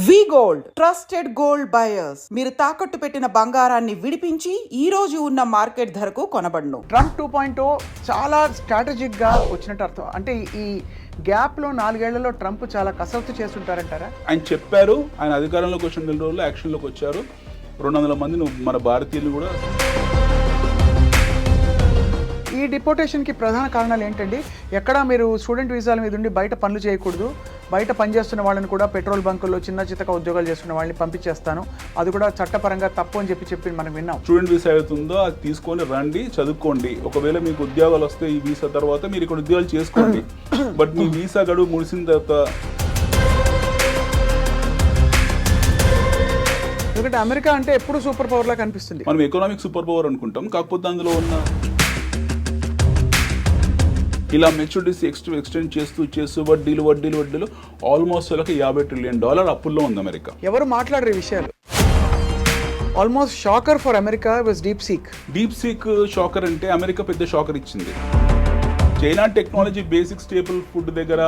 వి gold trusted gold buyers. మీరు తాకట్టు పెట్టిన బంగారాన్ని విడిపించి ఈ రోజు ఉన్న మార్కెట్ ధరకు కొనబడును. ట్రంప్ 2.0 చాలా స్ట్రాటజిక్ గా వచ్చినట్టు అర్థం. అంటే ఈ గ్యాప్ లో 4 ఏళ్లలో ట్రంప్ చాలా కసరత్తు చేస్తుంటారంటారా? ఆయన చెప్పారు, ఆయన అధికారంలోకి వచ్చిన 2 రోజుల్లో యాక్షన్లోకి వచ్చారు. 200 మందిని మన భారతీయులు కూడా. ఈ డిపోటేషన్కి ప్రధాన కారణాలు ఏంటండి? ఎక్కడ మీరు స్టూడెంట్ వీసాల మీద ఉండి బయట పనులు చేయకూడదు, బయట పనిచేస్తున్న వాళ్ళని కూడా పెట్రోల్ బంకుల్లో చిన్న చితక ఉద్యోగాలు చేస్తున్న వాళ్ళని పంపించేస్తాను, అది కూడా చట్టపరంగా తప్పు అని చెప్పి మనం విన్నాం. స్టూడెంట్ వీసా అవుతుందో అది తీసుకొని రండి, చదువుకోండి. ఒకవేళ మీకు ఉద్యోగాలు వస్తే ఈ వీసా తర్వాత మీరు ఇక్కడ ఉద్యోగాలు చేసుకోండి. బట్ మీ వీసా గడువు ముగిసిన తర్వాత, ఎందుకంటే అమెరికా అంటే ఎప్పుడు సూపర్ పవర్ లా కనిపిస్తుంది. మనం ఎకనామిక్ సూపర్ పవర్ అనుకుంటాం, కాకపోతే అందులో ఉన్న ఇలా మెచ్యూరిటీస్ ఎక్స్టెండ్ చేస్తూ వడ్డీలు ఆల్మోస్ట్ వాళ్ళకి $50 ట్రిలియన్ అప్పుల్లో ఉంది అమెరికా. ఎవరు మాట్లాడరు ఈ విషయాలు. Almost shocker for America was deep seek shocker అంటే అమెరికా పెద్ద షాకర్ ఇచ్చింది. China technology basic staple food దగ్గర,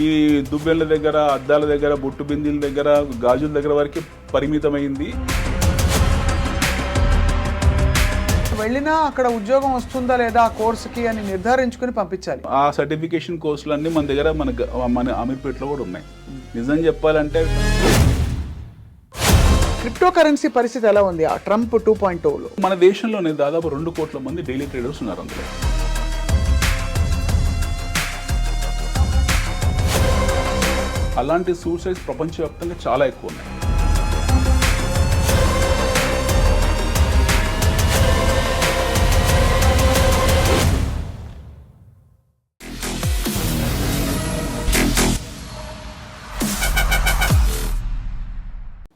ఈ దుబ్బెళ్ళ దగ్గర, అద్దాల దగ్గర, బొట్టు బిందీల దగ్గర, గాజుల దగ్గర వరకు పరిమితమైంది. వెళ్ళినా అక్కడ ఉద్యోగం వస్తుందా లేదా ఆ కోర్సుకి అని నిర్ధారించుకుని పంపించాలి. ఆ సర్టిఫికేషన్ కోర్సులు అన్నీ మన దగ్గర మన అమీర్పేటలో కూడా ఉన్నాయి. నిజం చెప్పాలంటే క్రిప్టో కరెన్సీ పరిస్థితి ఎలా ఉంది ఆ ట్రంప్ 2.0లో? మన దేశంలోనే దాదాపు 2 కోట్ల మంది డైలీ ట్రేడర్స్ ఉన్నారు. అందులో అలాంటి సూసైడ్స్ ప్రపంచవ్యాప్తంగా చాలా ఎక్కువ ఉన్నాయి.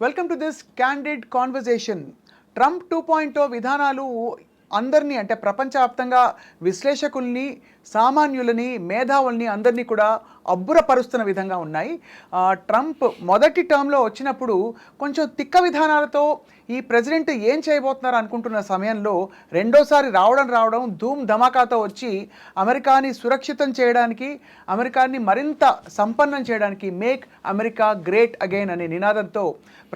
Welcome to this candid conversation. Trump 2.0 విధానాలు అందరినీ, అంటే ప్రపంచవ్యాప్తంగా విశ్లేషకుల్ని, సామాన్యులని, మేధావుల్ని అందరినీ కూడా అబ్బురపరుస్తున్న విధంగా ఉన్నాయి. ట్రంప్ మొదటి టర్మ్లో వచ్చినప్పుడు కొంచెం తిక్క విధానాలతో ఈ ప్రెసిడెంట్ ఏం చేయబోతున్నారు అనుకుంటున్న సమయంలో రెండోసారి రావడం ధూమ్ ధమాకాతో వచ్చి అమెరికాని సురక్షితం చేయడానికి, అమెరికాని మరింత సంపన్నం చేయడానికి మేక్ అమెరికా గ్రేట్ అగైన్ అనే నినాదంతో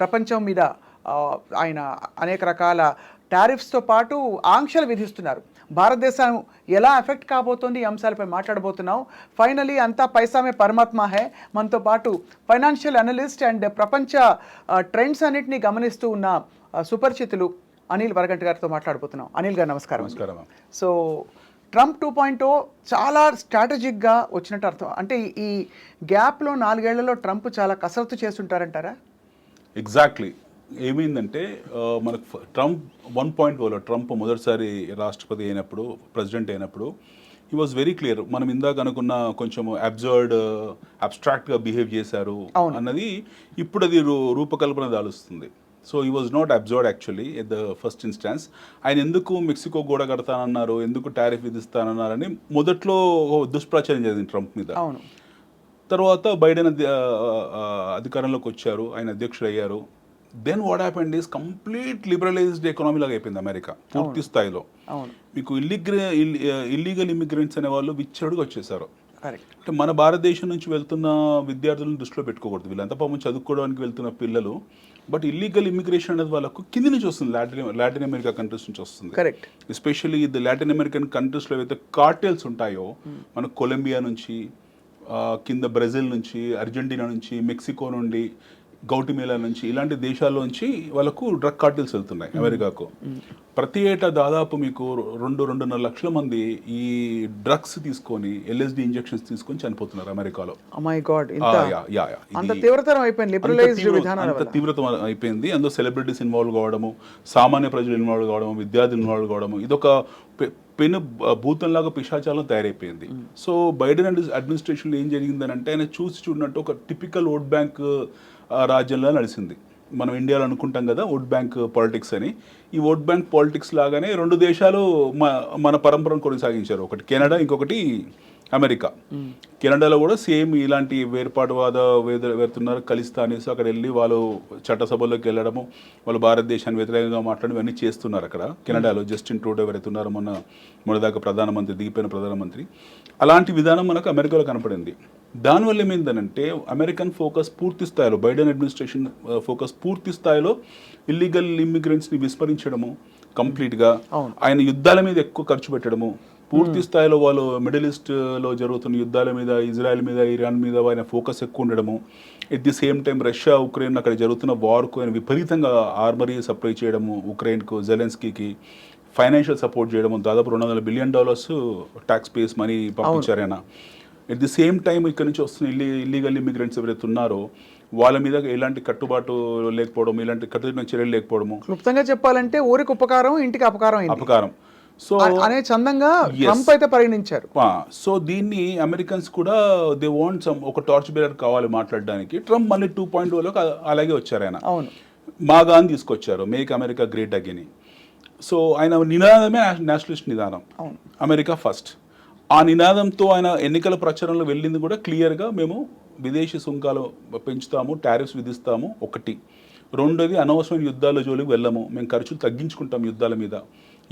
ప్రపంచం మీద ఆయన అనేక రకాల టారిఫ్స్తో పాటు ఆంక్షలు విధిస్తున్నారు. భారతదేశం ఎలా ఎఫెక్ట్ కాబోతోంది ఈ అంశాలపై మాట్లాడబోతున్నాం. ఫైనలీ అంతా పైసామే పరమాత్మ హే. మనతో పాటు ఫైనాన్షియల్ అనలిస్ట్ అండ్ ప్రపంచ ట్రెండ్స్ అన్నింటినీ గమనిస్తూ ఉన్న సుపరిచితులు అనిల్ వరగంటి గారితో మాట్లాడబోతున్నాం. అనిల్ గారు నమస్కారం. సో ట్రంప్ 2.0 చాలా స్ట్రాటజిక్గా వచ్చినట్టు అర్థం. అంటే ఈ గ్యాప్లో 4 ఏళ్లలో ట్రంప్ చాలా కసరత్తు చేస్తుంటారంటారా? ఎగ్జాక్ట్లీ. ఏమైందంటే మనకు ట్రంప్ 1.0లో ట్రంప్ మొదటిసారి రాష్ట్రపతి అయినప్పుడు, ప్రెసిడెంట్ అయినప్పుడు హీ వాజ్ వెరీ క్లియర్. మనం ఇందాక అనుకున్న కొంచెం అబ్స్ట్రాక్ట్గా బిహేవ్ చేశారు అన్నది ఇప్పుడు అది రూపకల్పన దాలుస్తుంది. So he was not observed actually at the first instance. ఆయన ఎందుకు మెక్సికో గోడ కడతానన్నారు, ఎందుకు టారిఫ్ విధిస్తానన్నారని మొదట్లో దుష్ప్రచారం జరిగింది ట్రంప్ మీద. తర్వాత బైడెన్ అధికారంలోకి వచ్చారు, ఆయన అధ్యక్షుడు అయ్యారు. Then what happened is complete liberalized economy లాగా అయిపోయింది అమెరికా పూర్తి స్థాయిలో. మీకు ఇల్లీగల్ ఇమిగ్రెంట్స్ అనే వాళ్ళు విచ్చడుగా వచ్చేసారు. అంటే మన భారతదేశం నుంచి వెళ్తున్న విద్యార్థులను దృష్టిలో పెట్టుకోకూడదు. వీళ్ళంతా పాపం చదువుకోవడానికి వెళ్తున్న పిల్లలు. బట్ ఇల్లీగల్ ఇమిగ్రేషన్ అనేది వాళ్ళకు కింది నుంచి వస్తుంది, లాటిన్ అమెరికా కంట్రీస్ నుంచి వస్తుంది. Correct. Especially the Latin American కంట్రీస్లో ఏవైతే కార్టెల్స్ ఉంటాయో, మన కొలంబియా నుంచి, కింద బ్రెజిల్ నుంచి, అర్జెంటీనా నుంచి, మెక్సికో నుండి, గౌటిమేలా నుంచి, ఇలాంటి దేశాల్లోంచి వాళ్ళకు డ్రగ్ కార్టిల్స్ వెళ్తున్నాయి అమెరికాకు. ప్రతి ఏటా దాదాపు మీకు 2-2.5 లక్షల మంది ఈ డ్రగ్స్ తీసుకొని, LSD ఇంజెక్షన్స్ తీసుకొని చనిపోతున్నారు అమెరికాలో. అంత తీవ్రతరం అయిపోయింది. అందులో సెలబ్రిటీస్ ఇన్వాల్వ్ కావడము, సామాన్య ప్రజలు ఇన్వాల్వ్ కావడము, విద్యార్థులు ఇన్వాల్వ్ కావడము, ఇదొక భూతంలాగా పిశాచాలను తయారైపోయింది. సో బైడెన్ అడ్మినిస్ట్రేషన్లో ఏం జరిగిందని అంటే, ఆయన చూసినట్టు ఒక టిపికల్ ఓట్ బ్యాంక్ రాజ్యంలో నడిచింది. మనం ఇండియాలో అనుకుంటాం కదా ఓట్ బ్యాంక్ పాలిటిక్స్ అని. ఈ ఓట్ బ్యాంక్ పాలిటిక్స్ లాగానే 2 దేశాలు మన పరంపరను కొనసాగించారు. ఒకటి కెనడా, ఇంకొకటి అమెరికా. కెనడాలో కూడా సేమ్ ఇలాంటి వేర్పాటువాద వెళ్తున్నారు ఖలిస్తానీస్, అక్కడ వెళ్ళి వాళ్ళు చట్టసభల్లోకి వెళ్ళడము, వాళ్ళు భారతదేశాన్ని వ్యతిరేకంగా మాట్లాడడం ఇవన్నీ చేస్తున్నారు అక్కడ కెనడాలో. జస్టిన్ ట్రూడో ఎవరైతే ఉన్నారో మొన్నదాకా ప్రధానమంత్రి, దిగిపోయిన ప్రధానమంత్రి, అలాంటి విధానం మనకు అమెరికాలో కనపడింది. దానివల్ల ఏమైందనంటే అమెరికన్ ఫోకస్ పూర్తి స్థాయిలో, బైడెన్ అడ్మినిస్ట్రేషన్ ఫోకస్ పూర్తి స్థాయిలో ఇల్లీగల్ ఇమ్మిగ్రెంట్స్ని విస్మరించడము కంప్లీట్గా, ఆయన యుద్ధాల మీద ఎక్కువ ఖర్చు పెట్టడము, పూర్తి స్థాయిలో వాళ్ళు మిడిల్ ఈస్ట్లో జరుగుతున్న యుద్ధాల మీద, ఇజ్రాయెల్ మీద, ఇరాన్ మీద ఆయన ఫోకస్ ఎక్కువ ఉండడము. At the same time Russia Ukraine అక్కడ జరుగుతున్న వార్కు ఆయన విపరీతంగా ఆర్మరీ సప్లై చేయడము, ఉక్రెయిన్కు, జెలెన్స్కీకి ఫైనాన్షియల్ సపోర్ట్ చేయడము, దాదాపు $200 బిలియన్ ట్యాక్స్ పేస్ మనీ పంపించారు ఆయన. ఎట్ ది సేమ్ టైం ఇక్కడ నుంచి వస్తున్న ఇల్లీగల్ ఇమిగ్రెంట్స్ ఎవరైతే ఉన్నారో వాళ్ళ మీద ఎలాంటి కట్టుబాటు లేకపోవడం, ఇలాంటి కట్టుదిట్టిన చర్యలు లేకపోవడము. క్లుప్తంగా చెప్పాలంటే ఊరికి ఉపకారం, ఇంటికి అపకారం. సో అనే చందంగా ట్రంప్ అయితే పరిగణించారు. సో దీన్ని అమెరికన్స్ కూడా దే వాంట్ సమ్ ఒక టార్చ్ బేరర్ కావాలి మాట్లాడడానికి. ట్రంప్ మళ్ళీ 2.0లోకి అలాగే వచ్చారు ఆయన. అవును, మాగాని తీసుకొచ్చారు, make America great again. So ఆయన నినాదమే నేషనలిస్ట్ నినాదం, అమెరికా ఫస్ట్. ఆ నినాదంతో ఆయన ఎన్నికల ప్రచారంలో వెళ్ళింది కూడా క్లియర్గా, మేము విదేశీ సుంకాలు పెంచుతాము, టారిఫ్స్ విధిస్తాము ఒకటి. రెండోది అనవసరమైన యుద్ధాల జోలికి వెళ్ళము, మేము ఖర్చులు తగ్గించుకుంటాం యుద్ధాల మీద.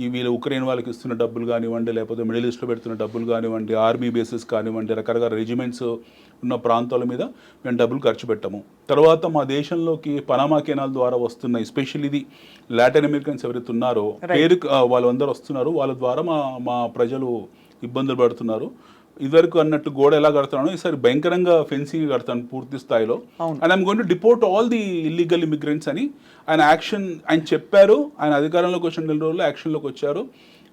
ఈ వీళ్ళు ఉక్రెయిన్ వాళ్ళకి ఇస్తున్న డబ్బులు కానివ్వండి, లేకపోతే మిడిల్ ఈస్ట్లో పెడుతున్న డబ్బులు కానివ్వండి, ఆర్మీ బేసెస్ కానివ్వండి, రకరకాల రెజిమెంట్స్ ఉన్న ప్రాంతాల మీద మేము డబ్బులు ఖర్చు పెట్టాము. తర్వాత మా దేశంలోకి పనామా కెనాల్ ద్వారా వస్తున్న ఎస్పెషల్లీ ఇది లాటిన్ అమెరికన్స్ ఎవరైతే ఉన్నారో పేరు వాళ్ళందరూ వస్తున్నారు, వాళ్ళ ద్వారా మా ప్రజలు ఇబ్బందులు పడుతున్నారు. ఇదివరకు అన్నట్టు గోడ ఎలా కడతానో ఈసారి భయంకరంగా ఫెన్సింగ్ కడతాను పూర్తి స్థాయిలో. And I'm going to deport all the illegal immigrants అని ఆయన చెప్పారు. ఆయన అధికారంలోకి వచ్చిన 2 రోజుల్లో యాక్షన్లోకి వచ్చారు.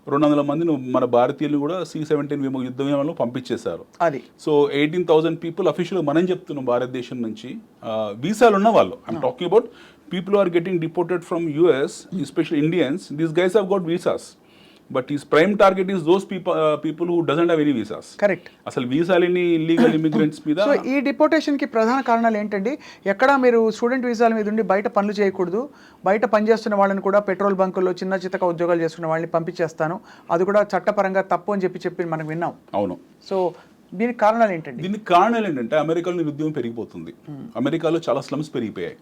200 మందిని మన భారతీయులు కూడా C-17 యుద్ధ విమానంలో పంపించేశారు. అది సో 18,000 పీపుల్ అఫీషియల్గా మనం చెప్తున్నాం భారతదేశం నుంచి వీసాలు ఉన్న వాళ్ళు. I'm talking about people are getting deported from US, especially Indians. These guys have got visas, but is prime target is those people who doesn't have any visas. Correct. అసలు వీసాలని ఇల్లీగల్ ఇమిగ్రెంట్స్ మీద. So ఈ డిపోర్టేషన్కి ప్రధాన కారణాలు ఏంటండి? ఎక్కడ మీరు స్టూడెంట్ వీసాల మీద ఉండి బయట పనులు చేయకూడదు, బయట పనిచేస్తున్న వాళ్ళని కూడా పెట్రోల్ బంకుల్లో చిన్న చితక ఉద్యోగాలు చేసుకున్న వాళ్ళని పంపించేస్తాను, అది కూడా చట్టపరంగా తప్పు అని చెప్పి మనం విన్నాం. అవును. సో దీనికి కారణాలు ఏంటంటే అమెరికాలో నిరుద్యోగం పెరిగిపోతుంది. అమెరికాలో చాలా స్లమ్స్ పెరిగిపోయాయి.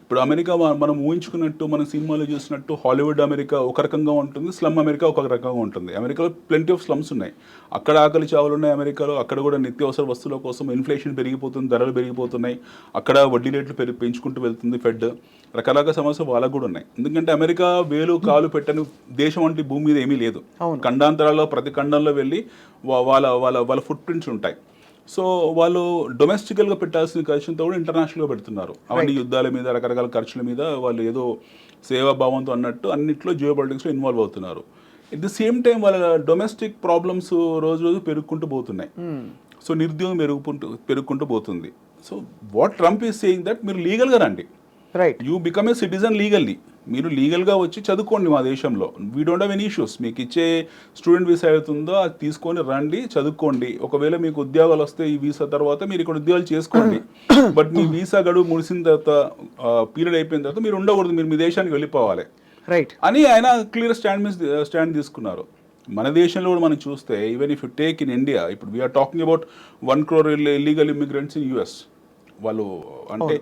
ఇప్పుడు అమెరికా మనం ఊహించుకున్నట్టు, మన సినిమాలో చూసినట్టు హాలీవుడ్ అమెరికా ఒక రకంగా ఉంటుంది, స్లమ్ అమెరికా ఒక రకంగా ఉంటుంది. అమెరికాలో ప్లెంటీ ఆఫ్ స్లమ్స్ ఉన్నాయి, అక్కడ ఆకలి చావులు ఉన్నాయి అమెరికాలో. అక్కడ కూడా నిత్యావసర వస్తువుల కోసం ఇన్ఫ్లేషన్ పెరిగిపోతుంది, ధరలు పెరిగిపోతున్నాయి. అక్కడ వడ్డీ రేట్లు పెంచుకుంటూ వెళ్తుంది ఫెడ్. రకరకాల సమస్యలు వాళ్ళకు కూడా ఉన్నాయి. ఎందుకంటే అమెరికా వేలు కాలు పెట్టని దేశం అంటే భూమి మీద ఏమీ లేదు. ఖండాంతరాల్లో ప్రతి ఖండంలో వెళ్ళి వాళ్ళ ఫుట్ ప్రింట్స్ ఉంటాయి. సో వాళ్ళు డొమెస్టికల్గా పెట్టాల్సిన ఖర్చులతో కూడా ఇంటర్నేషనల్గా పెడుతున్నారు. అవన్నీ యుద్ధాల మీద, రకరకాల ఖర్చుల మీద వాళ్ళు ఏదో సేవాభావంతో అన్నట్టు అన్నిట్లో జియో పాలిటిక్స్లో ఇన్వాల్వ్ అవుతున్నారు. ఎట్ ది సేమ్ టైం వాళ్ళ డొమెస్టిక్ ప్రాబ్లమ్స్ రోజు రోజు పెరుగుకుంటూ పోతున్నాయి. సో నిరుద్యోగం పెరుగుకుంటూ పోతుంది. So what Trump is saying that మీరు లీగల్గా రండి, right, you become a citizen legally. మీరు లీగల్గా వచ్చి చదువుకోండి మా దేశంలో, we don't have any issues. మీకు ఇచ్చే స్టూడెంట్ వీసా అవుతుందో అది తీసుకొని రండి, చదువుకోండి. ఒకవేళ మీకు ఉద్యోగాలు వస్తే ఈ వీసా తర్వాత మీరు ఇక్కడ ఉద్యోగాలు చేసుకోండి. బట్ మీ వీసా గడువు ముగిసిన తర్వాత, పీరియడ్ అయిపోయిన తర్వాత మీరు ఉండకూడదు, మీరు మీ దేశానికి వెళ్ళిపోవాలి, రైట్ అని ఆయన క్లియర్ స్టాండ్ తీసుకున్నారు. మన దేశంలో కూడా మనం చూస్తే, even if you take in India, ఇప్పుడు we are talking about 1 crore illegal immigrants in US. వాళ్ళు అంటే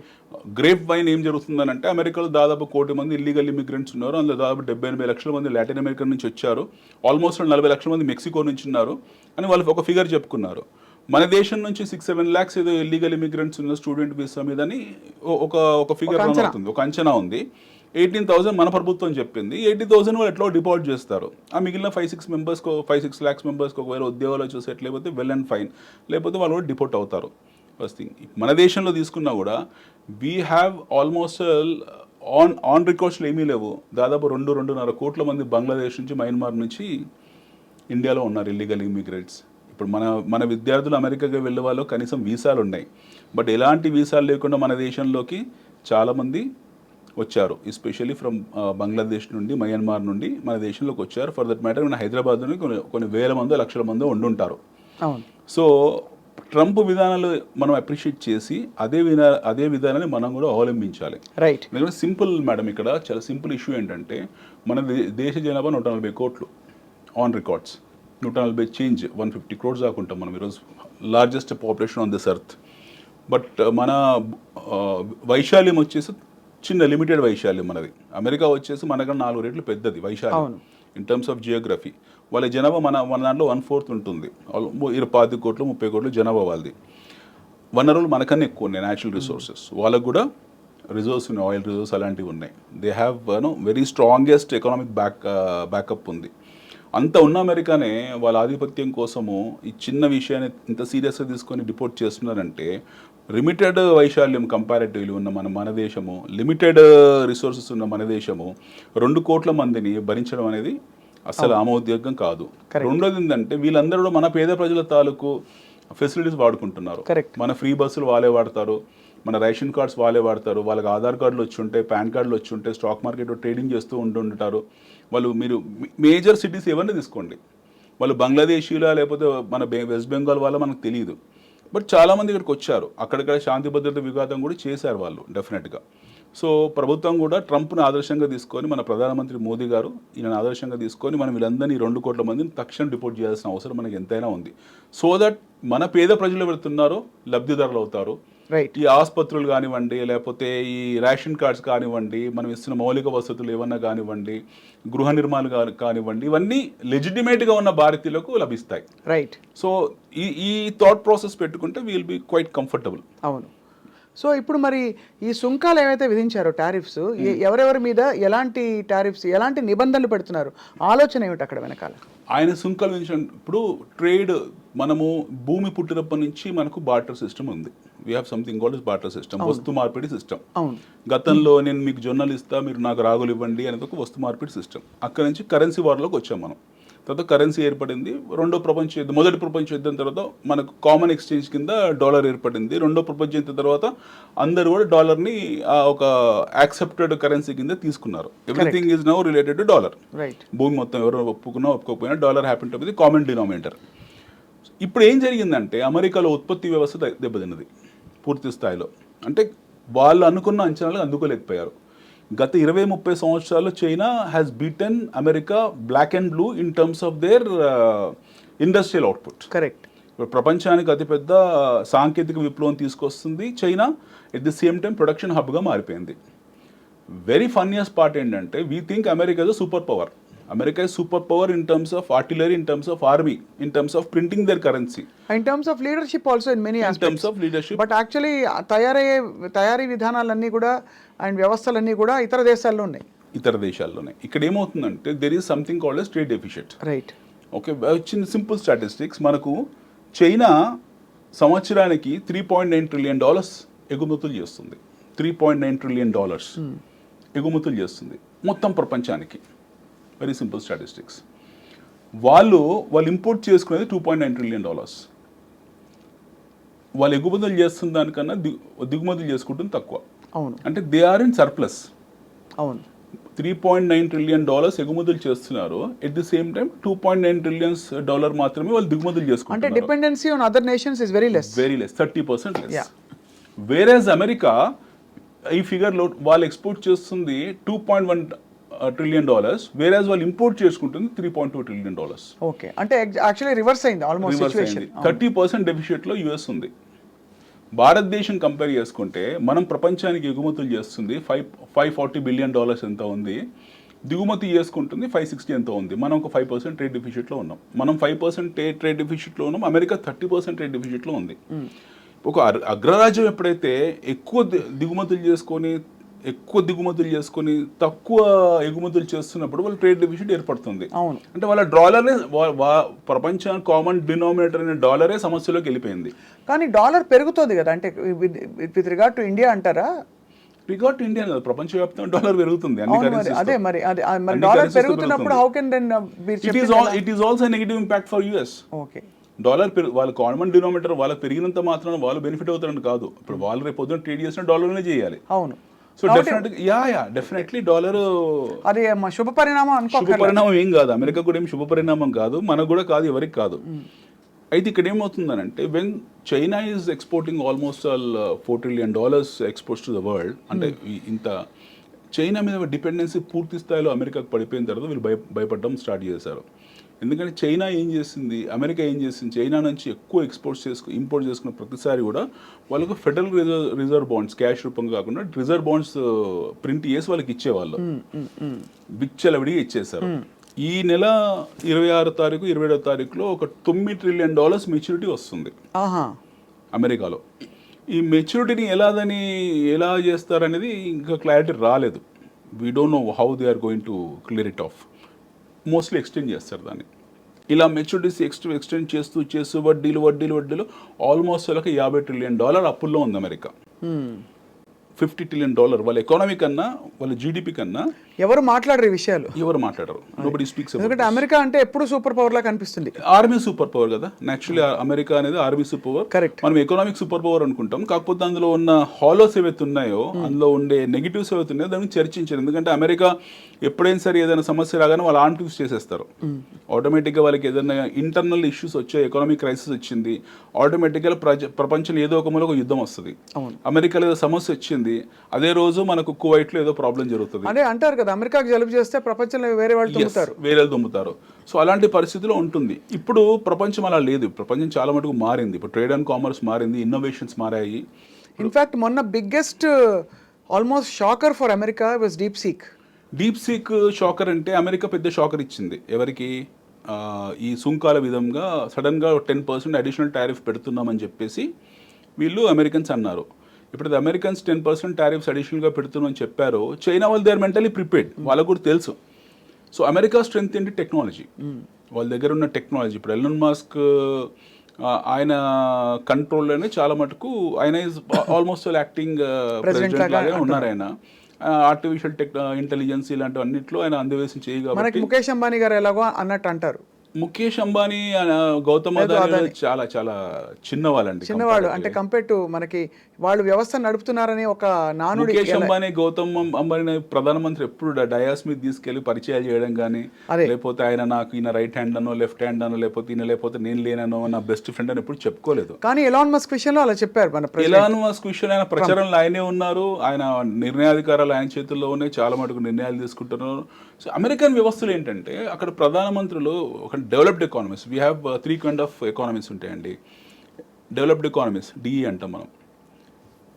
గ్రేప్ వైన్ ఏం జరుగుతుందని అంటే, అమెరికాలో దాదాపు 1 కోటి మంది ఇల్లీగల్ ఇమిగ్రెంట్స్ ఉన్నారు. అందులో దాదాపు 70-80 లక్షల మంది లాటిన్ అమెరికా నుంచి వచ్చారు. ఆల్మోస్ట్ 40 లక్షల మంది మెక్సికో నుంచి ఉన్నారు అని వాళ్ళు ఒక ఫిగర్ చెప్పుకున్నారు. మన దేశం నుంచి 6-7 lakhs ఏదో ఇల్లీగల్ ఇమిగ్రెంట్స్ ఉన్న స్టూడెంట్ వీసా మీద ఒక ఫిగర్ అవుతుంది, ఒక అంచనా ఉంది. 18,000 మన ప్రభుత్వం చెప్పింది. 80,000 వాళ్ళు ఎట్లా డిపాజిట్ చేస్తారు. ఆ మిగిలిన 5-6 lakhs మెంబర్స్కి ఒకవేళ ఉద్యోగాలు వచ్చి సెటిల్ అయిపోతే వెల్ అండ్ ఫైన్, లేకపోతే వాళ్ళు కూడా డిపోర్ట్ అవుతారు. First thing. మన దేశంలో తీసుకున్నా కూడా వీ హ్యావ్ ఆల్మోస్ట్ ఆన్ రికార్డ్స్లో ఏమీ లేవు. దాదాపు 2-2.5 కోట్ల మంది బంగ్లాదేశ్ నుంచి, మయన్మార్ నుంచి ఇండియాలో ఉన్నారు ఇల్లీగల్ ఇమిగ్రెంట్స్. ఇప్పుడు మన విద్యార్థులు అమెరికాకి వెళ్ళే వాళ్ళు కనీసం వీసాలు ఉన్నాయి, బట్ ఎలాంటి వీసాలు లేకుండా మన దేశంలోకి చాలామంది వచ్చారు. ఎస్పెషల్లీ ఫ్రమ్ బంగ్లాదేశ్ నుండి, మయన్మార్ నుండి మన దేశంలోకి వచ్చారు. ఫర్ దట్ మ్యాటర్ మన హైదరాబాద్లోని కొన్ని వేల మందో, లక్షల మందో ఉండుంటారు. సో ట్రంప్ విధానాలు మనం అప్రిషియేట్ చేసి అదే విధానాన్ని మనం కూడా అవలంబించాలి. రైట్. ఎందుకంటే సింపుల్ మేడం, ఇక్కడ చాలా సింపుల్ ఇష్యూ ఏంటంటే, మన దేశ జనాభా 140 కోట్లు ఆన్ రికార్డ్స్. 140 చేంజ్ 150 crores దాకా ఉంటాం మనం ఈరోజు, largest population on this earth. But మన వైశాల్యం వచ్చేసి చిన్న లిమిటెడ్ వైశాల్యం మనది. అమెరికా వచ్చేసి మనకన్నా 4 రెట్లు పెద్దది వైశాల్యం ఇన్ టర్మ్స్ ఆఫ్ జియోగ్రఫీ. వాళ్ళ జనాభా మన దాంట్లో 1/4 ఉంటుంది. 25 కోట్లు 30 కోట్లు జనాభా వాళ్ళది. వనరులు మనకన్నా ఎక్కువ ఉన్నాయి, న్యాచురల్ రిసోర్సెస్. వాళ్ళకు కూడా రిజర్వ్స్ ఉన్నాయి, ఆయిల్ రిజర్వ్స్ అలాంటివి ఉన్నాయి. They have very strongest economic backup ఉంది. అంత ఉన్న అమెరికానే వాళ్ళ ఆధిపత్యం కోసము ఈ చిన్న విషయాన్ని ఇంత సీరియస్గా తీసుకొని డిపోర్ట్ చేస్తున్నారంటే, లిమిటెడ్ వైశాల్యం కంపారిటివ్లీ ఉన్న మన దేశము, లిమిటెడ్ రిసోర్సెస్ ఉన్న మన దేశము 2 కోట్ల మందిని భరించడం అనేది అసలు ఆమోద్యోగం కాదు. రెండోది ఏంటంటే, వీళ్ళందరూ కూడా మన పేద ప్రజల తాలూకు ఫెసిలిటీస్ వాడుకుంటున్నారు. మన ఫ్రీ బస్సులు వాళ్ళే వాడతారు, మన రేషన్ కార్డ్స్ వాళ్ళే వాడతారు, వాళ్ళకి ఆధార్ కార్డులు వచ్చి ఉంటాయి, పాన్ కార్డులు వచ్చి ఉంటాయి, స్టాక్ మార్కెట్లో ట్రేడింగ్ చేస్తూ ఉంటుంటారు వాళ్ళు. మీరు మేజర్ సిటీస్ ఏమన్నా తీసుకోండి, వాళ్ళు బంగ్లాదేశీలా లేకపోతే మన వెస్ట్ బెంగాల్ వాళ్ళ మనకు తెలియదు. బట్ చాలామంది ఇక్కడికి వచ్చారు, అక్కడిక్కడ శాంతి భద్రత విఘాతం కూడా చేశారు వాళ్ళు డెఫినెట్గా. సో ప్రభుత్వం కూడా ట్రంప్ను ఆదర్శంగా తీసుకొని, మన ప్రధానమంత్రి మోదీ గారు ఈయన ఆదర్శంగా తీసుకొని మనం వీళ్ళందరినీ 2 కోట్ల మందిని తక్షణం డిపోర్ట్ చేయాల్సిన అవసరం మనకి ఎంతైనా ఉంది. సో దట్ మన పేద ప్రజలు వెళుతున్నారో లబ్ధిదారులు అవుతారు. ఈ ఆసుపత్రులు కానివ్వండి, లేకపోతే ఈ రేషన్ కార్డ్స్ కానివ్వండి, మనం ఇస్తున్న మౌలిక వసతులు ఏమన్నా కానివ్వండి, గృహ నిర్మాణాలు కానివ్వండి, ఇవన్నీ లెజిటిమేట్గా ఉన్న భారతీయులకు లభిస్తాయి. రైట్. సో ఈ థాట్ ప్రాసెస్ పెట్టుకుంటే వీల్ బి క్వైట్ కంఫర్టబుల్. అవును. సో ఇప్పుడు మరి ఈ సుంకాలు ఏవైతే విధించారో టారిఫ్స్, ఎవరెవరి మీద ఎలాంటి టారిఫ్స్, ఎలాంటి నిబంధనలు పెడుతున్నారు, ఆలోచన ఏమిటి అక్కడ వెనకాల? ఆయన సుంకాలు విధించిన ఇప్పుడు ట్రేడ్, మనము భూమి పుట్టినప్పటి నుంచి మనకు బార్టర్ సిస్టమ్ ఉంది. We have something called barter system, వస్తు మార్పిడి సిస్టమ్. గతంలో నేను మీకు జొన్నలు ఇస్తా, మీరు నాకు రాగులు ఇవ్వండి అనేది ఒక వస్తు మార్పిడి సిస్టమ్. అక్కడ నుంచి కరెన్సీ వార్లోకి వచ్చాం మనం. తర్వాత కరెన్సీ ఏర్పడింది. మొదటి ప్రపంచ యుద్ధం తర్వాత మనకు కామన్ ఎక్స్చేంజ్ కింద డాలర్ ఏర్పడింది. రెండో ప్రపంచ యుద్ధం తర్వాత అందరూ కూడా డాలర్ని ఒక యాక్సెప్టెడ్ కరెన్సీ కింద తీసుకున్నారు. Everything is now related to dollar. భూమి మొత్తం ఎవరు ఒప్పుకున్నా ఒప్పుకోకపోయినా dollar happen to be the common denominator. ఇప్పుడు ఏం జరిగిందంటే, అమెరికాలో ఉత్పత్తి వ్యవస్థ దెబ్బతిన్నది పూర్తి స్థాయిలో. అంటే వాళ్ళు అనుకున్న అంచనాలు అందుకోలేకపోయారు. గత 20-30 సంవత్సరాల్లో China has beaten America black and blue in terms of their industrial output. Correct. ఇప్పుడు ప్రపంచానికి అతిపెద్ద సాంకేతిక విప్లవం తీసుకొస్తుంది China. At the same time production హబ్గా మారిపోయింది. వెరీ ఫన్నీయెస్ట్ పార్ట్ ఏంటంటే, we think America is a super power. America is superpower in terms of artillery, in terms of army, in terms of printing their currency. In terms of leadership also in many aspects. In terms of leadership. But actually తయారీ విధానాలన్నీ కూడా and వ్యవస్థలన్నీ కూడా ఇతర దేశాల్లో ఉన్నాయి. ఇక్కడ ఏమవుతుందంటే, there is something called as trade deficit. Right. Okay, చిన్న సింపుల్ స్టాటిస్టిక్స్. మనకు చైనా సంవత్సరానికి $3.9 trillion ఎగుమతులు చేస్తుంది. $3.9 trillion ఎగుమతులు చేస్తుంది మొత్తం ప్రపంచానికి. Very simple statistics. వాళ్ళు ఇంపోర్ట్ చేసుకునేది $2.9 trillion. వాళ్ళు ఎగుమతులు చేస్తున్న దానికన్నా దిగుమతులు చేసుకుంటుంది తక్కువ. అవును. అంటే దే ఆర్ ఇన్ సర్ప్లస్. అవును. $3.9 trillion ఎగుమతులు చేస్తున్నారు. At the same time $2.9 trillion మాత్రమే వాళ్ళు దిగుమతులు చేసుకుంటారు. అంటే dependency on other nations is very less. 30% less. వేరేజ్ అమెరికా ఈ ఫిగర్లో వాళ్ళు ఎక్స్పోర్ట్ చేస్తుంది $2.1 trillion, వేరేజ్ వాళ్ళు ఇంపోర్ట్ చేసుకుంటుంది $3.2 trillion. ఓకే. అంటే యాక్చువల్లీ రివర్స్ అయింది ఆల్మోస్ట్ సిచువేషన్. 30% డెఫిషిట్లో యుఎస్ ఉంది. భారతదేశం కంపేర్ చేసుకుంటే మనం ప్రపంచానికి ఎగుమతులు చేస్తుంది $540 billion ఎంత ఉంది, దిగుమతి చేసుకుంటుంది 560 ఎంత ఉంది. మనం ఒక 5% ట్రేడ్ డెఫిషిట్లో ఉన్నాం. మనం 5% ట్రేడ్ డెఫిషిట్లో ఉన్నాం. అమెరికా 30% ట్రేడ్ డెఫిషిట్లో ఉంది. ఒక అగ్రరాజ్యం ఎప్పుడైతే ఎక్కువ దిగుమతులు చేసుకొని తక్కువ ఎగుమతులు చేస్తున్నప్పుడు వాళ్ళ ట్రేడ్ డెఫిసిట్ ఏర్పడుతుంది. అంటే వాళ్ళ డాలరే ప్రపంచానికి కామన్ డినామినేటర్ అనే డాలరే సమస్యలోకి వెళ్ళిపోయింది. కానీ డాలర్ పెరుగుతుంది కదా, అంటే విత్ రిగార్డ్ టు ఇండియా అంటారా? రిగార్డ్ టు ఇండియా కాదు, ప్రపంచవ్యాప్తంగా డాలర్ పెరుగుతుంది. అదే మరి డాలర్ పెరుగుతున్నప్పుడు how can then it is also negative impact for US. Okay. Dollar వాళ్ళ కామన్ డినామినేటర్ వాళ్ళకి పెరిగినంత మాత్రం వాళ్ళు బెనిఫిట్ అవుతారని కాదు. ఇప్పుడు వాళ్ళు రేపు పొద్దున ట్రేడ్ చేసిన డాలర్నే చేయాలి. అవును. సో డెఫినెట్లీ డాలర్ అది శుభ పరిణామం ఏం కాదు. అమెరికా కూడా ఏం శుభ పరిణామం కాదు, మనకు కూడా కాదు, ఎవరికి కాదు. అయితే ఇక్కడ ఏమవుతుందనంటే, when China is exporting almost $4 trillion exports to the world, అంటే ఇంత చైనా మీద డిపెండెన్సీ పూర్తి స్థాయిలో అమెరికాకు పడిపోయిన తర్వాత వీళ్ళు భయపడడం స్టార్ట్ చేశారు. ఎందుకంటే చైనా ఏం చేసింది, అమెరికా ఏం చేసింది, చైనా నుంచి ఎక్కువ ఇంపోర్ట్ చేసుకున్న ప్రతిసారి కూడా వాళ్ళకు ఫెడరల్ రిజర్వ్ బాండ్స్ క్యాష్ రూపంగా కాకుండా రిజర్వ్ బాండ్స్ ప్రింట్ చేసి వాళ్ళకి ఇచ్చేవాళ్ళు. విచ్చలవిడిగా ఇచ్చేసారు. ఈ నెల 26 తారీఖు 27వ తారీఖులో ఒక $9 ట్రిలియన్ మెచ్యూరిటీ వస్తుంది అమెరికాలో. ఈ మెచ్యూరిటీని ఎలా చేస్తారనేది ఇంకా క్లారిటీ రాలేదు. We don't know how they are going to clear it off. Mostly extend చేస్తారు దాన్ని. ఇలా మెచ్యూరిటీస్ ఎక్స్టెండ్ చేస్తూ వడ్డీలు ఆల్మోస్ట్ వాళ్ళకి $50 ట్రిలియన్ అప్పుల్లో ఉంది అమెరికా. $50 ట్రిలియన్ వాళ్ళ ఎకానమీ కన్నా, వాళ్ళ జీడిపి కన్నా ఎవరు మాట్లాడరు ఈ విషయాలు, ఎవరు మాట్లాడరు. Nobody speaks. ఎందుకంటే అమెరికా అంటే ఎప్పుడు సూపర్ పవర్ లా కనిపిస్తుంది. ఆర్మీ సూపర్ పవర్ కదా యాక్చువల్లీ. అమెరికా అనేది ఆర్మీ సూపర్ పవర్. కరెక్ట్. మనం ఎకనామిక్ సూపర్ పవర్ అనుకుంటాం. కాకపోతే అందులో ఉన్న హాలోస్ ఏవైతే ఉన్నాయో, అందులో ఉండే నెగిటివ్స్ ఏవైతే ఉన్నాయో దాన్ని చర్చించారు. ఎందుకంటే అమెరికా ఎప్పుడైనా సరే ఏదైనా సమస్య రాగానే వాళ్ళు ఆన్ ట్యూస్ చేసేస్తారు. ఆటోమేటిక్గా వాళ్ళకి ఏదైనా ఇంటర్నల్ ఇష్యూస్ వచ్చాయి, ఎకనామిక్ క్రైసిస్ వచ్చింది, ఆటోమేటిక్గా ప్రపంచంలో ఏదో ఒక మూల ఒక యుద్ధం వస్తుంది. అమెరికాలో ఏదో సమస్య వచ్చింది, అదే రోజు మనకు కువైట్లో ఏదో ప్రాబ్లం జరుగుతుంది. అదే అంటారు కదా, అమెరికాకి జలుబు చేస్తే ప్రపంచంలో వేరే వాళ్ళు దుమ్ముతారు. సో అలాంటి పరిస్థితిలో ఉంటుంది. ఇప్పుడు ప్రపంచం అలా లేదు. ప్రపంచం చాలా మటుకు మారింది. ఇప్పుడు ట్రేడ్ అండ్ కామర్స్ మారింది, ఇన్నోవేషన్స్ మారాయి. ఇన్ఫాక్ట్ మొన్న biggest almost shocker for America was deep seek shocker అంటే అమెరికా పెద్ద షాకర్ ఇచ్చింది ఎవరికి, ఈ సుంకాల విధంగా సడన్గా 10% అడిషనల్ టారిఫ్ పెడుతున్నామని చెప్పేసి వీళ్ళు అమెరికన్స్ అన్నారు. ఇప్పుడు అమెరికన్స్ 10% టారిఫ్స్ అడిషనల్గా పెడుతున్నామని చెప్పారు. చైనా వాళ్ళు దే ఆర్ మెంటలీ ప్రిపేర్డ్, వాళ్ళకు కూడా తెలుసు. సో అమెరికా స్ట్రెంగ్త్ ఏంటి? టెక్నాలజీ. వాళ్ళ దగ్గర ఉన్న టెక్నాలజీ. ఇప్పుడు ఎలన్ మస్క్ ఆయన కంట్రోల్లోనే చాలా మటుకు ఆయన ఈజ్ ఆల్మోస్ట్ యాక్టింగ్ ప్రెసిడెంట్ లాగే ఉన్నారు. ఆయన ఆర్టిఫిషియల్ ఇంటెలిజెన్స్ ఇలాంటి అన్నింటిలో ఆయన అందవేసి చేయగలరు. ముఖేష్ అంబానీ గారు ఎలాగో అన్నట్టు అంటారు. ముఖేష్ అంబానీ, గౌతమ్ అదానీ చాలా చాలా చిన్నవాళ్ళు అంటే కంపేర్ టు మనకి వాళ్ళు వ్యవస్థ నడుపుతున్నారని ఒక నానుడి. ముఖేష్ అంబానీ, గౌతమ్ అంబానీ ప్రధానమంత్రి ఎప్పుడు డయాస్ మీద తీసుకెళ్లి పరిచయాలు చేయడం కానీ, లేకపోతే ఆయన నాకు ఈయన రైట్ హ్యాండ్ అనో లెఫ్ట్ హ్యాండ్ అనో లేకపోతే నేను లేనో నా బెస్ట్ ఫ్రెండ్ అని ఎప్పుడు చెప్పుకోలేదు. కానీ ఎలాన్ మస్క్ విషయంలో అలా చెప్పారు. ఎలాన్ మస్క్ విషయంలో ఆయన ప్రచారంలో ఆయనే ఉన్నారు. ఆయన నిర్ణయాధికారాలు ఆయన చేతుల్లో ఉన్నాయి. చాలా మటుకు నిర్ణయాలు తీసుకుంటున్నారు. సో అమెరికన్ వ్యవస్థలు ఏంటంటే అక్కడ ప్రధానమంత్రులు ఒక developed economies. We have 3 kind of economies ఉంటాయండి. డెవలప్డ్ ఎకానమీస్ డిఈ అంటాం మనం,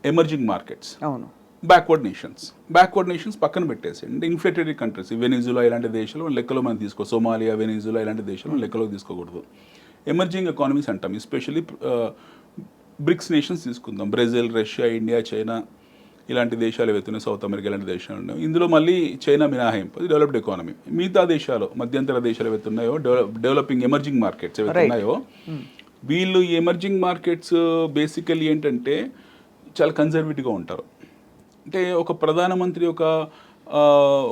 ఎమర్జింగ్ మార్కెట్స్, అవును, బ్యాక్వర్డ్ నేషన్స్ పక్కన పెట్టేసేయండి. ఇన్ఫ్లేటరీ కంట్రీస్, వెనిజులా ఇలాంటి దేశాలు లెక్కలో మనం సోమాలియా, వెనిజులా ఇలాంటి దేశాలు లెక్కలోకి తీసుకోకూడదు. ఎమర్జింగ్ ఎకానమీస్ అంటాం. ఎస్పెషల్లీ బ్రిక్స్ నేషన్స్ తీసుకుందాం, బ్రెజిల్, రష్యా, ఇండియా, చైనా ఇలాంటి దేశాలు ఏవైతున్నాయి, సౌత్ అమెరికా ఇలాంటి దేశాలు ఉన్నాయి. ఇందులో మళ్ళీ చైనా మినహాయింపు, అది డెవలప్డ్ ఎకానమీ. మిగతా దేశాలు, మధ్యంతర దేశాలు ఏవైతున్నాయో, డెవలపింగ్ ఎమర్జింగ్ మార్కెట్స్ ఏవైతున్నాయో, వీళ్ళు ఈ ఎమర్జింగ్ మార్కెట్స్ బేసికల్లీ ఏంటంటే చాలా కన్జర్వేటివ్గా ఉంటారు. అంటే ఒక ప్రధానమంత్రి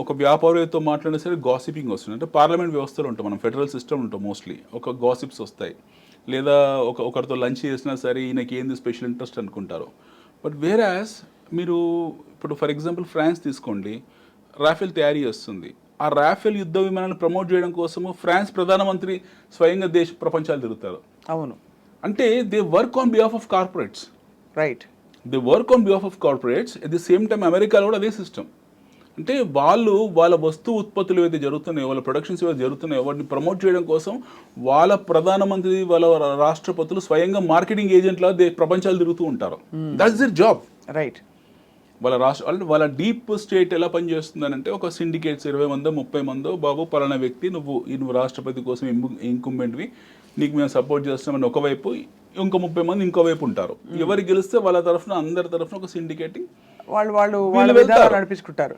ఒక వ్యాపారితో మాట్లాడినా సరే గాసిపింగ్ వస్తుంది. అంటే పార్లమెంట్ వ్యవస్థలో ఉంటాం మనం, ఫెడరల్ సిస్టమ్ ఉంటాం. మోస్ట్లీ ఒక గాసిప్స్ వస్తాయి. లేదా ఒకరితో లంచ్ చేసినా సరే ఈయనకి ఏంది స్పెషల్ ఇంట్రెస్ట్ అనుకుంటారు. బట్ వేరాస్ మీరు ఇప్పుడు ఫర్ ఎగ్జాంపుల్ ఫ్రాన్స్ తీసుకోండి, రాఫెల్ తయారీ వస్తుంది. ఆ రాఫెల్ యుద్ధ విమానాలను ప్రమోట్ చేయడం కోసము ఫ్రాన్స్ ప్రధానమంత్రి స్వయంగా ప్రపంచాలు తిరుగుతారు. అవును. అంటే they work on behalf of corporates. Right. They work on behalf of corporates. At the same time అమెరికాలో కూడా అదే సిస్టమ్. అంటే వాళ్ళ వస్తు ఉత్పత్తులు ఏవైతే జరుగుతున్నాయో, వాళ్ళ ప్రొడక్షన్స్ ఏవైతే జరుగుతున్నాయో వాటిని ప్రమోట్ చేయడం కోసం వాళ్ళ ప్రధానమంత్రి, వాళ్ళ రాష్ట్రపతులు స్వయంగా మార్కెటింగ్ ఏజెంట్లా ప్రపంచాలు తిరుగుతూ ఉంటారు. That's their job. రైట్. వాళ్ళ డీప్ స్టేట్ ఎలా పనిచేస్తుందని అంటే ఒక సిండికేట్స్ 20 మందో 30 మందో, బాబు పలానా వ్యక్తి నువ్వు రాష్ట్రపతి కోసం ఇంకుంబెంట్వి, నీకు మేము సపోర్ట్ చేస్తామని ఒకవైపు, ఇంకో 30 మంది ఇంకో వైపు ఉంటారు. ఎవరు గెలిస్తే వాళ్ళ తరఫున, అందరి తరఫున ఒక సిండికేటింగ్ వాళ్ళు నడిపించుకుంటారు.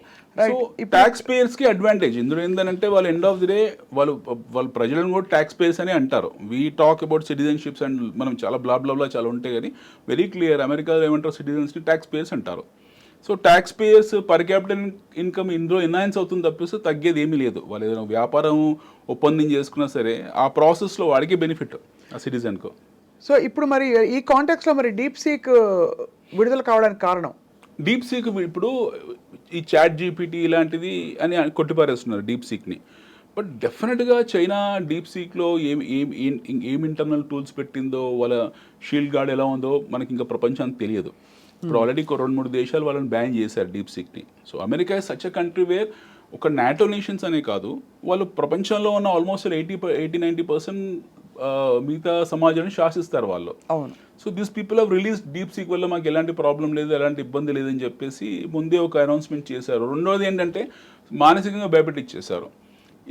ట్యాక్స్ పేయర్స్ కి అడ్వాంటేజ్ ఇందులో ఏంటంటే వాళ్ళు ఎండ్ ఆఫ్ ది డే వాళ్ళు ప్రజలను కూడా ట్యాక్స్ పేయర్స్ అని అంటారు. We talk about citizenships and మనం చాలా బ్లా చాలా ఉంటాయి, కానీ వెరీ క్లియర్ అమెరికాలో ఏమంటారు, సిటిజన్స్ని ట్యాక్స్ పేయర్స్ అంటారు. So tax payers per capital income ఇందులో ఎన్హాన్స్ అవుతుంది తప్పిస్తే తగ్గేది ఏమీ లేదు. వాళ్ళు ఏదైనా వ్యాపారం ఒప్పందం చేసుకున్నా సరే ఆ ప్రాసెస్లో వాడికి బెనిఫిట్ ఆ సిటిజన్కు. సో ఇప్పుడు మరి ఈ కాంటెక్స్లో మరి డీప్ సీక్ విడుదల కావడానికి కారణం, డీప్ సీక్ ఇప్పుడు ఈ చాట్ జీపీటీ ఇలాంటిది అని కొట్టిపారేస్తున్నారు డీప్ సీక్ని. బట్ డెఫినెట్గా చైనా డీప్ సీక్లో ఏం ఇంటర్నల్ టూల్స్ పెట్టిందో, వాళ్ళ షీల్డ్ గార్డ్ ఎలా ఉందో మనకి ఇంకా ప్రపంచానికి తెలియదు. ఇప్పుడు ఆల్రెడీ 2-3 దేశాలు వాళ్ళని బ్యాన్ చేశారు డీప్ సీక్ని. So America is such a country where ఒక నాటో నేషన్స్ అనే కాదు, వాళ్ళు ప్రపంచంలో ఉన్న ఆల్మోస్ట్ 80-90% మిగతా సమాజాన్ని శాసిస్తారు వాళ్ళు. అవును. So this people have release deep seek వల్ల మాకు ఎలాంటి ప్రాబ్లం లేదు, ఎలాంటి ఇబ్బంది లేదని చెప్పేసి ముందే ఒక అనౌన్స్మెంట్ చేశారు. రెండోది ఏంటంటే మానసికంగా భయపెట్టిచ్చేశారు.